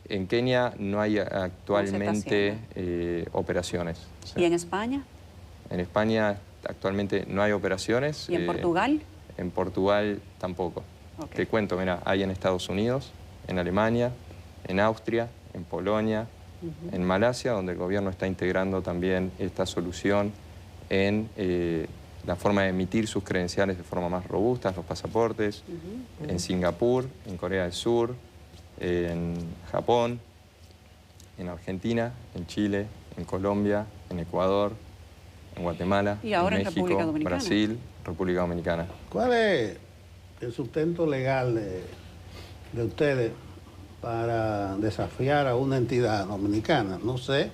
En Kenia no hay actualmente operaciones. ¿Y en España? En España actualmente no hay operaciones. ¿Y en Portugal? En Portugal tampoco. Okay. Te cuento, mira, hay en Estados Unidos, en Alemania, en Austria, en Polonia, en Malasia, donde el gobierno está integrando también esta solución en la forma de emitir sus credenciales de forma más robusta, los pasaportes, en Singapur, en Corea del Sur, en Japón, en Argentina, en Chile, en Colombia, en Ecuador, en Guatemala, y ahora en México, Brasil, República Dominicana. ¿Cuál es el sustento legal de ustedes para desafiar a una entidad dominicana? No sé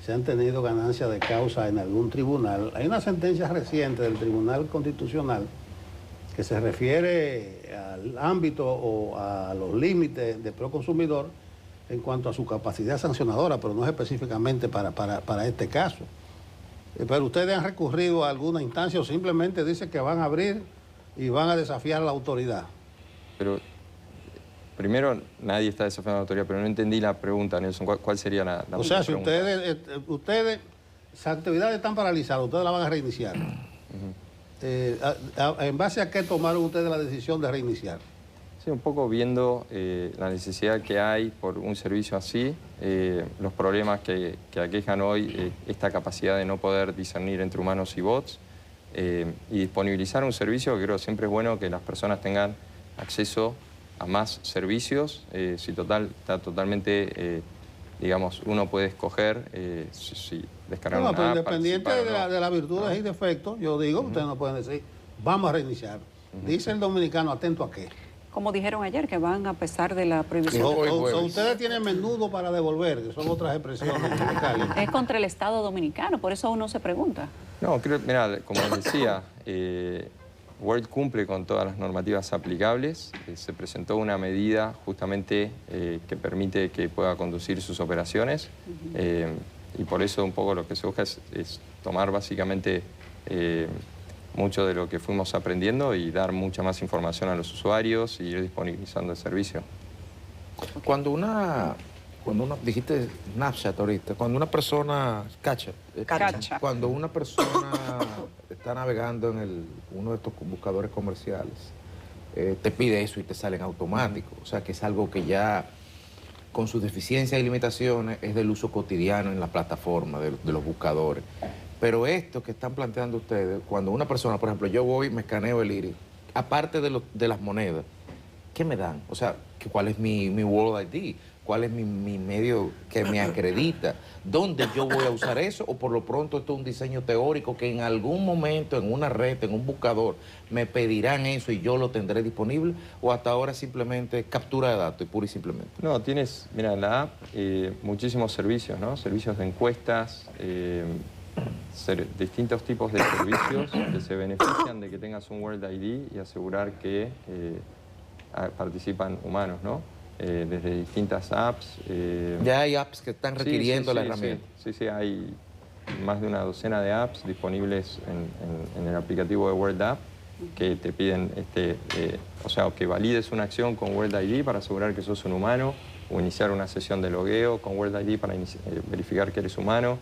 si han tenido ganancia de causa en algún tribunal. Hay una sentencia reciente del Tribunal Constitucional que se refiere al ámbito o a los límites de Proconsumidor en cuanto a su capacidad sancionadora, pero no es específicamente para este caso. Pero ustedes han recurrido a alguna instancia o simplemente dicen que van a abrir y van a desafiar a la autoridad. Pero primero, nadie está desafiando a la autoridad, pero no entendí la pregunta, Nelson. ¿Cuál sería la pregunta? O sea, si ustedes, esas actividades están paralizadas, ustedes la van a reiniciar. ¿En base a qué tomaron ustedes la decisión de reiniciar? Sí, un poco viendo la necesidad que hay por un servicio así, los problemas que aquejan hoy, esta capacidad de no poder discernir entre humanos y bots, y disponibilizar un servicio que creo siempre es bueno que las personas tengan acceso a más servicios. Si está totalmente, digamos, uno puede escoger si descargar una app. Pero independiente de las virtudes y defectos, yo digo, ustedes no pueden decir, vamos a reiniciar. Dice el dominicano, ¿atento a qué? Como dijeron ayer, que van a pesar de la prohibición. O ustedes tienen menudo para devolver, que son otras expresiones dominicales. Es contra el Estado dominicano, por eso uno se pregunta. No, creo, mira, como les decía, World cumple con todas las normativas aplicables. Se presentó una medida justamente que permite que pueda conducir sus operaciones. Y por eso un poco lo que se busca es tomar básicamente mucho de lo que fuimos aprendiendo y dar mucha más información a los usuarios y ir disponibilizando el servicio. Cuando una dijiste Snapchat ahorita, cuando una persona, cuando una persona está navegando en uno de estos buscadores comerciales, te pide eso y te sale en automático. O sea que es algo que ya, con sus deficiencias y limitaciones, es del uso cotidiano en la plataforma de los buscadores. Pero esto que están planteando ustedes, cuando una persona, por ejemplo, yo voy, me escaneo el iris, aparte de las monedas, ¿qué me dan? O sea, ¿cuál es mi World ID? ¿Cuál es mi medio que me acredita? ¿Dónde yo voy a usar eso? O por lo pronto esto es un diseño teórico que en algún momento en una red, en un buscador, me pedirán eso y yo lo tendré disponible, o hasta ahora simplemente captura de datos y pura y simplemente. No, tienes, mira, en la app muchísimos servicios, ¿no? Servicios de encuestas, distintos tipos de servicios que se benefician de que tengas un World ID y asegurar que participan humanos, ¿no? Desde distintas apps. Ya hay apps que están requiriendo la herramienta. Sí, hay más de una docena de apps disponibles en el aplicativo de World App que te piden, o sea, que valides una acción con World ID para asegurar que sos un humano, o iniciar una sesión de logueo con World ID para verificar que eres humano.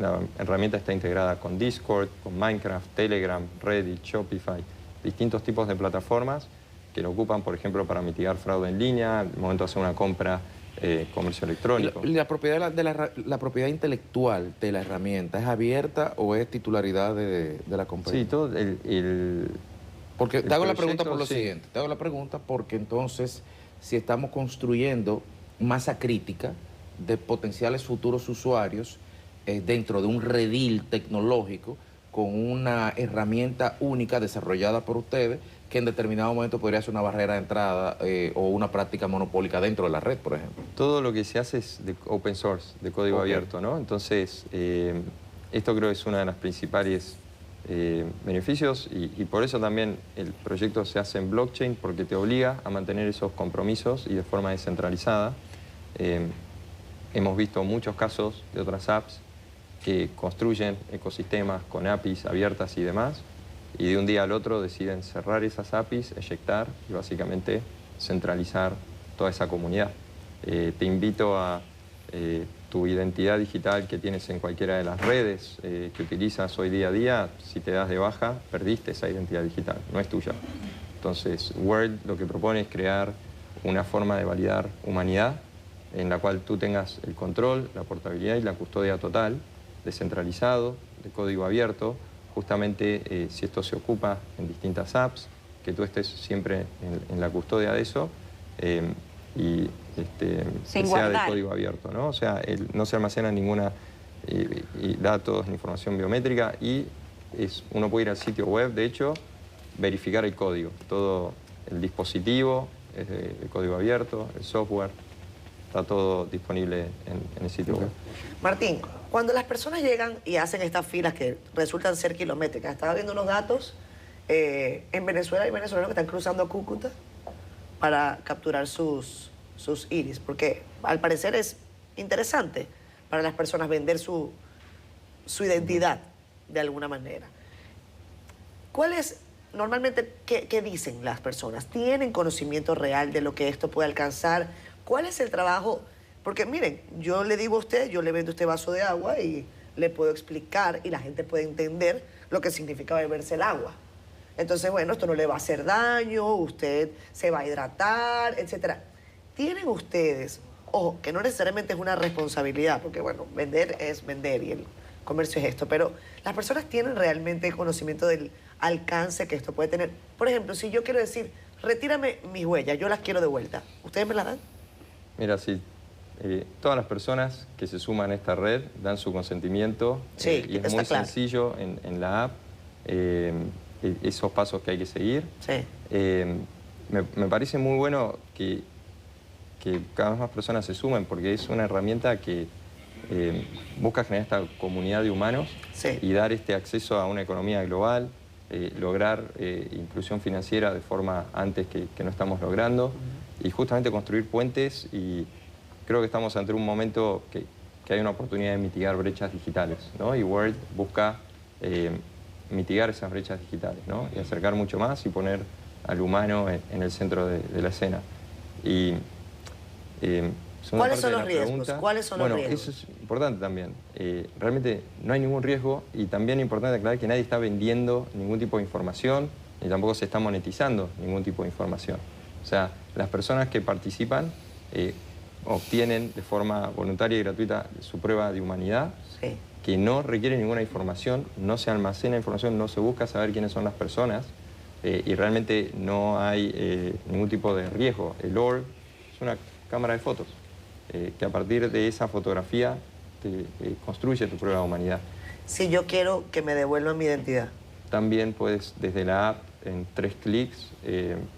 La herramienta está integrada con Discord, con Minecraft, Telegram, Reddit, Shopify, distintos tipos de plataformas que lo ocupan, por ejemplo, para mitigar fraude en línea, al momento de hacer una compra, comercio electrónico. ¿La propiedad intelectual de la herramienta es abierta o es titularidad de la compañía? Sí, todo porque te hago la pregunta por lo siguiente. Te hago la pregunta porque entonces, si estamos construyendo masa crítica de potenciales futuros usuarios dentro de un redil tecnológico con una herramienta única desarrollada por ustedes, que en determinado momento podría ser una barrera de entrada o una práctica monopólica dentro de la red, por ejemplo. Todo lo que se hace es de open source, de código abierto, ¿no? Entonces, esto creo que es una de las principales beneficios y por eso también el proyecto se hace en blockchain, porque te obliga a mantener esos compromisos y de forma descentralizada. Hemos visto muchos casos de otras apps que construyen ecosistemas con APIs abiertas y demás, y de un día al otro deciden cerrar esas APIs, eyectar y básicamente centralizar toda esa comunidad. Te invito a tu identidad digital que tienes en cualquiera de las redes que utilizas hoy día a día. Si te das de baja, perdiste esa identidad digital, no es tuya. Entonces, World lo que propone es crear una forma de validar humanidad en la cual tú tengas el control, la portabilidad y la custodia total, descentralizado, de código abierto, justamente si esto se ocupa en distintas apps, que tú estés siempre en la custodia de eso y que sea de código abierto, ¿no? O sea, no se almacena ninguna datos ni información biométrica y uno puede ir al sitio web, de hecho, verificar el código, todo el dispositivo es de código abierto, el software, está todo disponible en el sitio web. Martín, cuando las personas llegan y hacen estas filas que resultan ser kilométricas, estaba viendo unos datos, en Venezuela hay venezolanos que están cruzando Cúcuta para capturar sus iris, porque al parecer es interesante para las personas vender su identidad de alguna manera. ¿Cuál es, normalmente, qué dicen las personas? ¿Tienen conocimiento real de lo que esto puede alcanzar? ¿Cuál es el trabajo? Porque miren, yo le digo a usted, yo le vendo este vaso de agua y le puedo explicar y la gente puede entender lo que significa beberse el agua. Entonces, bueno, esto no le va a hacer daño, usted se va a hidratar, etc. ¿Tienen ustedes, ojo, que no necesariamente es una responsabilidad, porque bueno, vender es vender y el comercio es esto, pero las personas tienen realmente conocimiento del alcance que esto puede tener? Por ejemplo, si yo quiero decir, retírame mis huellas, yo las quiero de vuelta, ¿ustedes me las dan? Mira, sí. Todas las personas que se suman a esta red dan su consentimiento y es muy sencillo en la app esos pasos que hay que seguir. Sí. Me parece muy bueno que cada vez más personas se sumen porque es una herramienta que busca generar esta comunidad de humanos y dar este acceso a una economía global, lograr inclusión financiera de forma antes que no estamos logrando y justamente construir puentes y creo que estamos ante un momento que hay una oportunidad de mitigar brechas digitales, ¿no? Y World busca mitigar esas brechas digitales, ¿no? Y acercar mucho más y poner al humano en el centro de la escena. Y, ¿cuáles son los riesgos? ¿Cuáles son los riesgos? Eso es importante también. Realmente no hay ningún riesgo y también es importante aclarar que nadie está vendiendo ningún tipo de información ni tampoco se está monetizando ningún tipo de información. O sea, las personas que participan obtienen de forma voluntaria y gratuita su prueba de humanidad, que no requiere ninguna información, no se almacena información, no se busca saber quiénes son las personas y realmente no hay ningún tipo de riesgo. El orb es una cámara de fotos que a partir de esa fotografía te construye tu prueba de humanidad. Si yo quiero que me devuelvan mi identidad. También puedes desde la app en 3 clics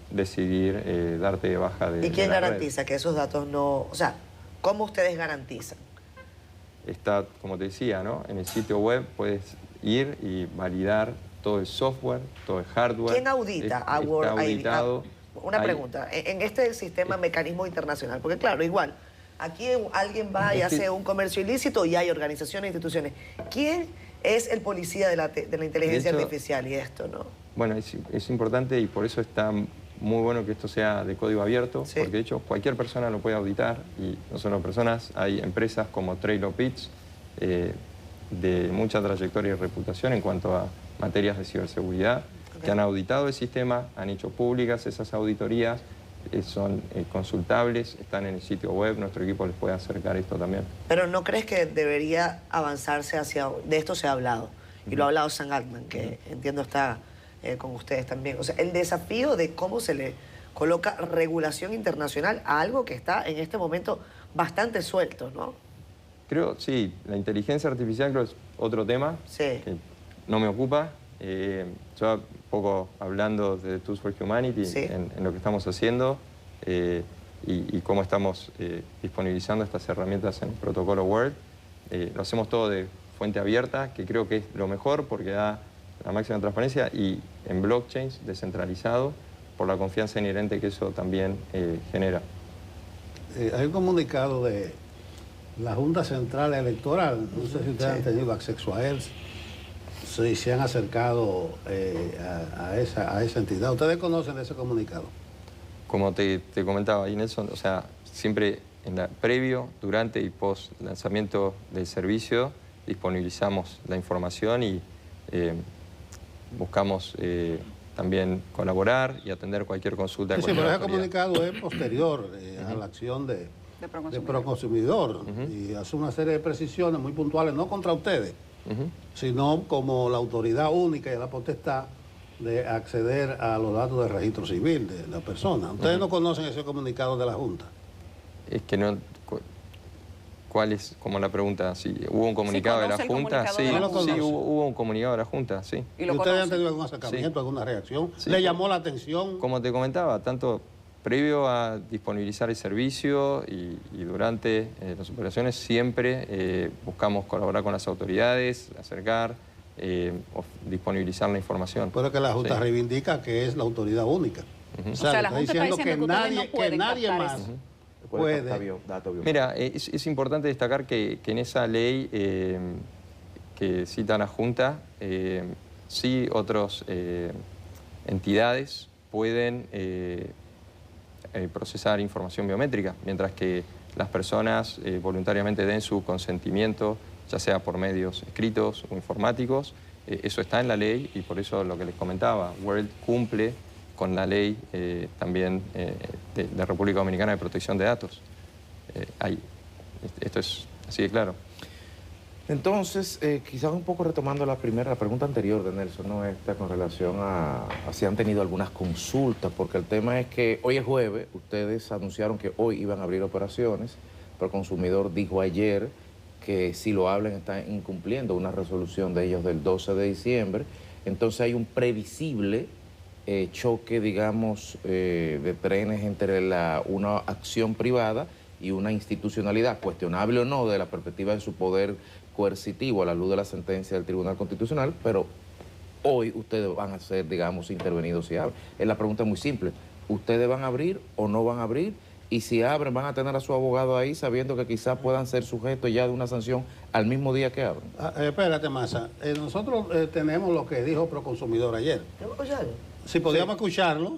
decidir darte de baja de ¿Y quién la garantiza red? Que esos datos no... O sea, ¿cómo ustedes garantizan? Está, como te decía, ¿no? En el sitio web puedes ir y validar todo el software, todo el hardware. ¿Quién audita a World ID? Una pregunta, en este sistema mecanismo internacional, porque claro, igual, aquí alguien va y hace un comercio ilícito y hay organizaciones e instituciones. ¿Quién es el policía de la inteligencia artificial y esto, no? Bueno, es importante y por eso está muy bueno que esto sea de código abierto, porque de hecho cualquier persona lo puede auditar y no solo personas, hay empresas como TrailOpits de mucha trayectoria y reputación en cuanto a materias de ciberseguridad, que han auditado el sistema, han hecho públicas esas auditorías, son consultables, están en el sitio web, nuestro equipo les puede acercar esto también. Pero ¿no crees que debería avanzarse hacia... De esto se ha hablado, y lo ha hablado Sam Altman, que entiendo está con ustedes también. O sea, el desafío de cómo se le coloca regulación internacional a algo que está en este momento bastante suelto, ¿no? Creo, sí, la inteligencia artificial creo es otro tema que no me ocupa. Yo un poco hablando de Tools for Humanity en lo que estamos haciendo y cómo estamos disponibilizando estas herramientas en el protocolo World. Lo hacemos todo de fuente abierta, que creo que es lo mejor porque da la máxima transparencia y en blockchains descentralizado por la confianza inherente que eso también genera. Hay un comunicado de la Junta Central Electoral, no sé si ustedes han tenido acceso a él, si se han acercado a esa entidad. ¿Ustedes conocen ese comunicado? Como te comentaba ahí, Nelson, o sea, siempre previo, durante y post lanzamiento del servicio disponibilizamos la información y buscamos también colaborar y atender cualquier consulta. Sí, pero ese comunicado es posterior a la acción de Proconsumidor y hace una serie de precisiones muy puntuales, no contra ustedes, sino como la autoridad única y la potestad de acceder a los datos del registro civil de la persona. ¿Ustedes no conocen ese comunicado de la Junta? Es que no... ¿Cuál es como la pregunta? Si hubo un comunicado de la Junta, sí, hubo un comunicado de la Junta, sí. ¿Y ustedes han tenido algún acercamiento, alguna reacción? Sí. ¿Le llamó la atención? Como te comentaba, tanto previo a disponibilizar el servicio y durante las operaciones siempre buscamos colaborar con las autoridades, acercar, disponibilizar la información. Pero que la Junta reivindica que es la autoridad única. O sea, la Junta está diciendo que nadie más... Mira, es importante destacar que en esa ley que cita la Junta, sí otras entidades pueden procesar información biométrica, mientras que las personas voluntariamente den su consentimiento, ya sea por medios escritos o informáticos. Eso está en la ley y por eso lo que les comentaba, World cumple con la ley también de República Dominicana de Protección de Datos. Esto es así de claro. Entonces, quizás un poco retomando la pregunta anterior de Nelson, ¿no? Esta con relación a si han tenido algunas consultas, porque el tema es que hoy es jueves, ustedes anunciaron que hoy iban a abrir operaciones, pero el consumidor dijo ayer que si lo hablan están incumpliendo una resolución de ellos del 12 de diciembre, entonces hay un previsible choque, digamos, de trenes entre una acción privada y una institucionalidad, cuestionable o no de la perspectiva de su poder coercitivo a la luz de la sentencia del Tribunal Constitucional, pero hoy ustedes van a ser, digamos, intervenidos si abren. La pregunta es muy simple, ¿ustedes van a abrir o no van a abrir? Y si abren, ¿van a tener a su abogado ahí sabiendo que quizás puedan ser sujetos ya de una sanción al mismo día que abren? Espérate, Massa, nosotros tenemos lo que dijo Proconsumidor ayer. Si podíamos escucharlo.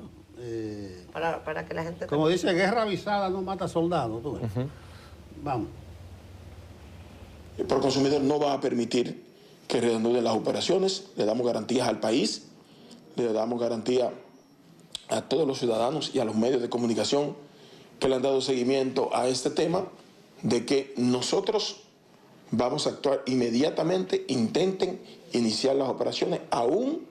Para que la gente... Como dice, guerra avisada no mata soldados. Vamos. El Proconsumidor no va a permitir que reanuden las operaciones. Le damos garantías al país, le damos garantía a todos los ciudadanos y a los medios de comunicación que le han dado seguimiento a este tema, de que nosotros vamos a actuar inmediatamente, intenten iniciar las operaciones, aún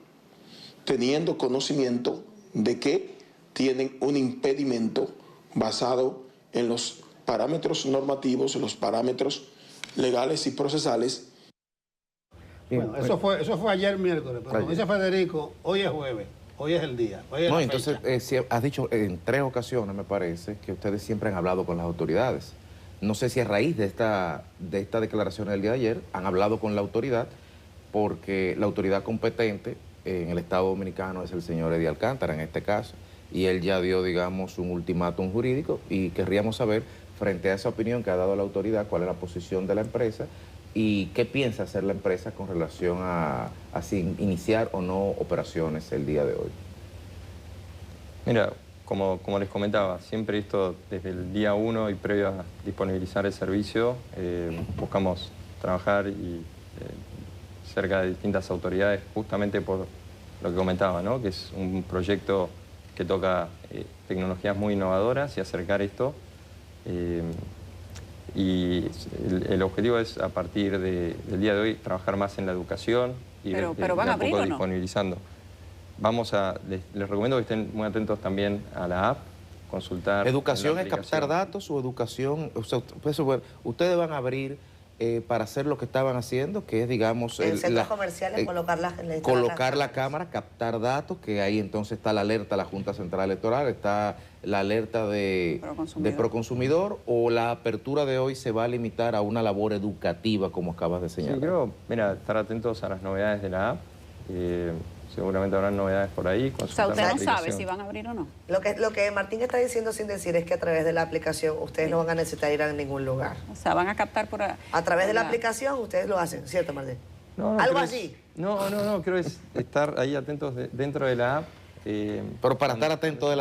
teniendo conocimiento de que tienen un impedimento basado en los parámetros normativos, en los parámetros legales y procesales. Bueno, eso fue ayer miércoles, pero como dice Federico, hoy es jueves, hoy es el día. No, entonces has dicho en 3 ocasiones, me parece, que ustedes siempre han hablado con las autoridades. No sé si a raíz de esta declaración del día de ayer han hablado con la autoridad, porque la autoridad competente en el Estado Dominicano es el señor Eddie Alcántara en este caso, y él ya dio, digamos, un ultimátum jurídico y querríamos saber, frente a esa opinión que ha dado la autoridad, cuál es la posición de la empresa y qué piensa hacer la empresa con relación a iniciar o no operaciones el día de hoy. Mira, como les comentaba, siempre esto desde el día 1 y previo a disponibilizar el servicio, buscamos trabajar cerca de distintas autoridades, justamente por lo que comentaba, ¿no? Que es un proyecto que toca tecnologías muy innovadoras y acercar esto. Y el objetivo es, a partir del día de hoy, trabajar más en la educación y pero ¿van a abrir o no? Disponibilizando. Les recomiendo que estén muy atentos también a la app, consultar. ¿Educación es captar datos o educación? O sea, ustedes van a abrir para hacer lo que estaban haciendo, que es, digamos... En centros comerciales colocar la cámara, captar datos, que ahí entonces está la alerta de la Junta Central Electoral, está la alerta de Proconsumidor, o la apertura de hoy se va a limitar a una labor educativa, como acabas de señalar. Sí, creo, mira, estar atentos a las novedades de la app, Seguramente habrán novedades por ahí. O sea, usted no sabe si van a abrir o no. Lo que Martín está diciendo sin decir es que a través de la aplicación ustedes no van a necesitar ir a ningún lugar. O sea, van a captar por... A través de la aplicación ustedes lo hacen, ¿cierto, Martín? No, algo así. No, creo es estar ahí atentos dentro de la app. Pero para estar atento a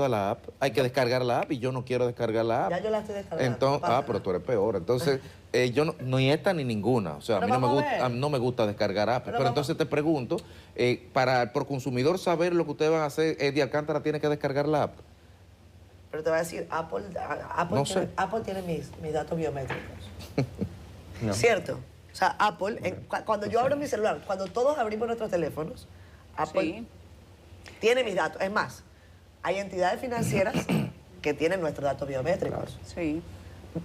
la app, hay que descargar la app y yo no quiero descargar la app. Ya yo la estoy descargando. Entonces, pero tú eres peor. Entonces, yo no, ni esta ni ninguna. O sea, a mí no me gusta descargar app. Pero entonces te pregunto, para el consumidor saber lo que ustedes van a hacer, Eddie Alcántara tiene que descargar la app. Pero te voy a decir, Apple tiene mis datos biométricos. No. ¿Cierto? O sea, Apple, cuando yo abro mi celular, cuando todos abrimos nuestros teléfonos, Apple tiene mis datos. Es más, hay entidades financieras que tienen nuestros datos biométricos. Sí.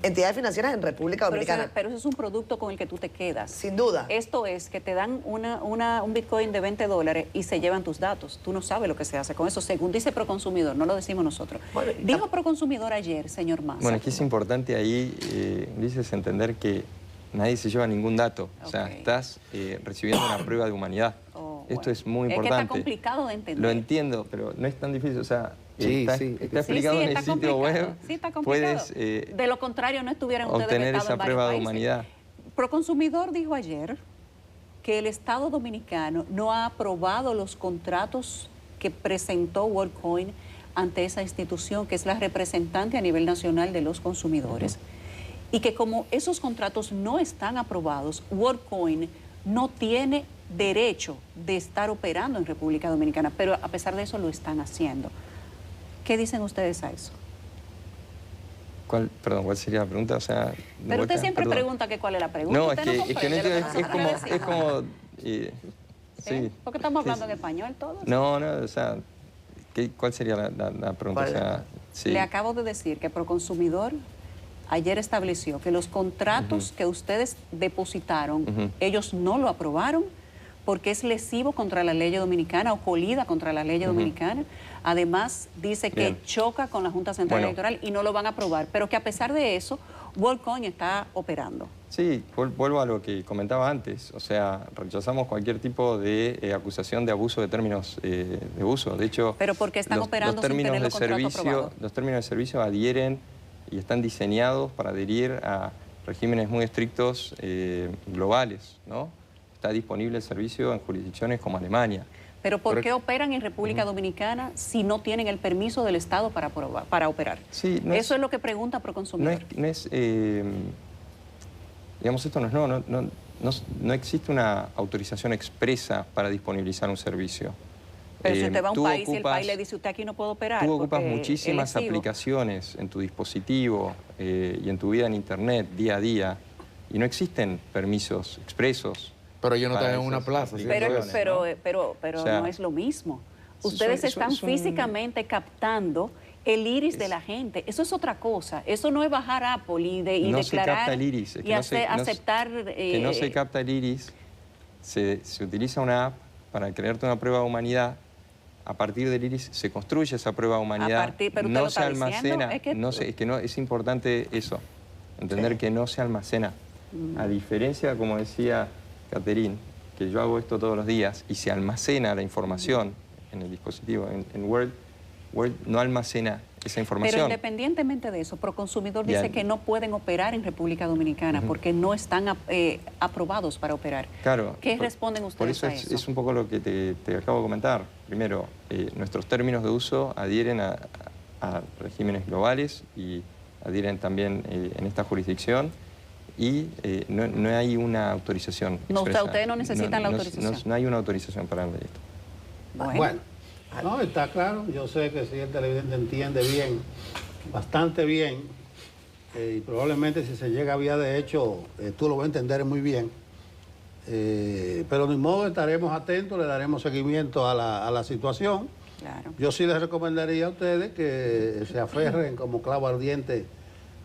Entidades financieras en República Dominicana. Pero eso es un producto con el que tú te quedas. Sin duda. Esto es que te dan un Bitcoin de $20 y se llevan tus datos. Tú no sabes lo que se hace con eso, según dice Proconsumidor, no lo decimos nosotros. Bueno, dijo Proconsumidor ayer, señor Massa. Bueno, es que es importante ahí, dices, entender que nadie se lleva ningún dato. O sea, estás recibiendo una prueba de humanidad. Esto es muy importante. Es que está complicado de entender. Lo entiendo, pero no es tan difícil. O sea, está explicado en el sitio web. Sí, está complicado. Puedes de lo contrario, no estuvieran ustedes obtener esa prueba de humanidad. Proconsumidor dijo ayer que el Estado Dominicano no ha aprobado los contratos que presentó WorldCoin ante esa institución, que es la representante a nivel nacional de los consumidores. Y que como esos contratos no están aprobados, WorldCoin no tiene derecho de estar operando en República Dominicana, pero a pesar de eso lo están haciendo. ¿Qué dicen ustedes a eso? ¿Cuál sería la pregunta? O sea, pero usted siempre pregunta que cuál es la pregunta. No, usted es que no entiendo, es como sí. ¿Por qué estamos hablando en español todos? No, o sea, ¿cuál sería la pregunta? O sea, Le acabo de decir que Proconsumidor ayer estableció que los contratos que ustedes depositaron, ellos no lo aprobaron porque es lesivo contra la ley dominicana o colida contra la ley dominicana. Además, dice que choca con la Junta Central Electoral y no lo van a aprobar, pero que a pesar de eso, WorldCoin está operando. Sí, vuelvo a lo que comentaba antes. O sea, rechazamos cualquier tipo de acusación de abuso de términos de uso. De hecho, ¿pero por qué están operando sin tener los contratos aprobados? Los términos de servicio adhieren y están diseñados para adherir a regímenes muy estrictos globales, ¿no? Está disponible el servicio en jurisdicciones como Alemania. ¿Pero por qué operan en República Dominicana si no tienen el permiso del Estado para operar? Sí, eso es lo que pregunta Proconsumidor. Digamos, esto no existe una autorización expresa para disponibilizar un servicio. Pero si usted va a un país y el país le dice, usted aquí no puede operar. Tú ocupas muchísimas aplicaciones en tu dispositivo y en tu vida en Internet día a día y no existen permisos expresos. Pero ellos no están en una plaza. Pero o sea, no es lo mismo. Ustedes están físicamente captando el iris de la gente. Eso es otra cosa. Eso no es bajar Apple y declarar se capta el iris. y aceptar... que no se capta el iris. Se utiliza una app para crearte una prueba de humanidad. A partir del iris se construye esa prueba de humanidad. No se almacena. Es importante eso. Entender que no se almacena. A diferencia, como decía Catherine, que yo hago esto todos los días y se almacena la información en el dispositivo. En Word no almacena esa información. Pero independientemente de eso, Proconsumidor dice que no pueden operar en República Dominicana porque no están aprobados para operar. Claro. ¿Qué responden ustedes por eso? Es un poco lo que te acabo de comentar. Primero, nuestros términos de uso adhieren a regímenes globales y adhieren también en esta jurisdicción. Y no hay una autorización expresa. Ustedes no necesitan la autorización. No hay una autorización para esto. Bueno, no, está claro. Yo sé que si el televidente entiende bien, bastante bien, y probablemente si se llega a vía de hecho, tú lo vas a entender muy bien. Pero de modo estaremos atentos, le daremos seguimiento a la situación. Claro. Yo sí les recomendaría a ustedes que se aferren como clavo ardiente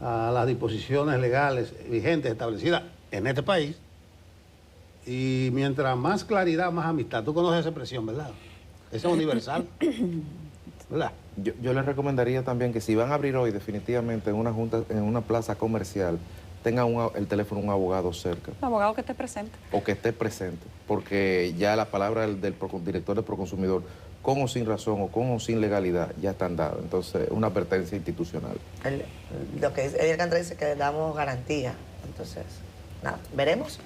a las disposiciones legales vigentes establecidas en este país. Y mientras más claridad, más amistad. Tú conoces esa expresión, ¿verdad? Esa es universal, ¿verdad? Yo les recomendaría también que si van a abrir hoy definitivamente en una plaza comercial, tengan el teléfono de un abogado cerca. Un abogado que esté presente. O que esté presente. porque ya la palabra del director de Proconsumidor, con o sin razón o con o sin legalidad, ya están dadas. Entonces, una advertencia institucional. Lo que Eddie Alcántara dice que damos garantía. Entonces, nada, veremos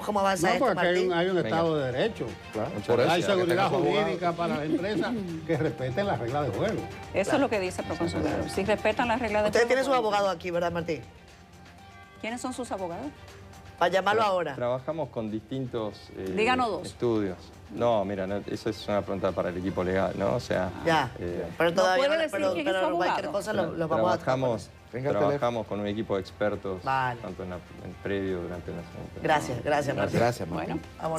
cómo avanza esto, porque Martín. hay un Estado de Derecho. Claro, por eso hay seguridad jurídica para las empresas que respeten las reglas de juego. Eso es lo que dice Proconsumidor. Si respetan las reglas de juego. Ustedes tienen sus abogados aquí, ¿verdad, Martín? ¿Quiénes son sus abogados? Para llamarlo ahora. Trabajamos con distintos Díganos dos. estudios. No, mira, eso es una pregunta para el equipo legal, ¿no? O sea... Ya, pero todavía puede decir quién es su cualquier abogado. cosa lo vamos a trabajar. Trabajamos con un equipo de expertos, Vale. tanto en previo, durante la... Gracias, Martín. Gracias, Martín. Bueno. Vámonos.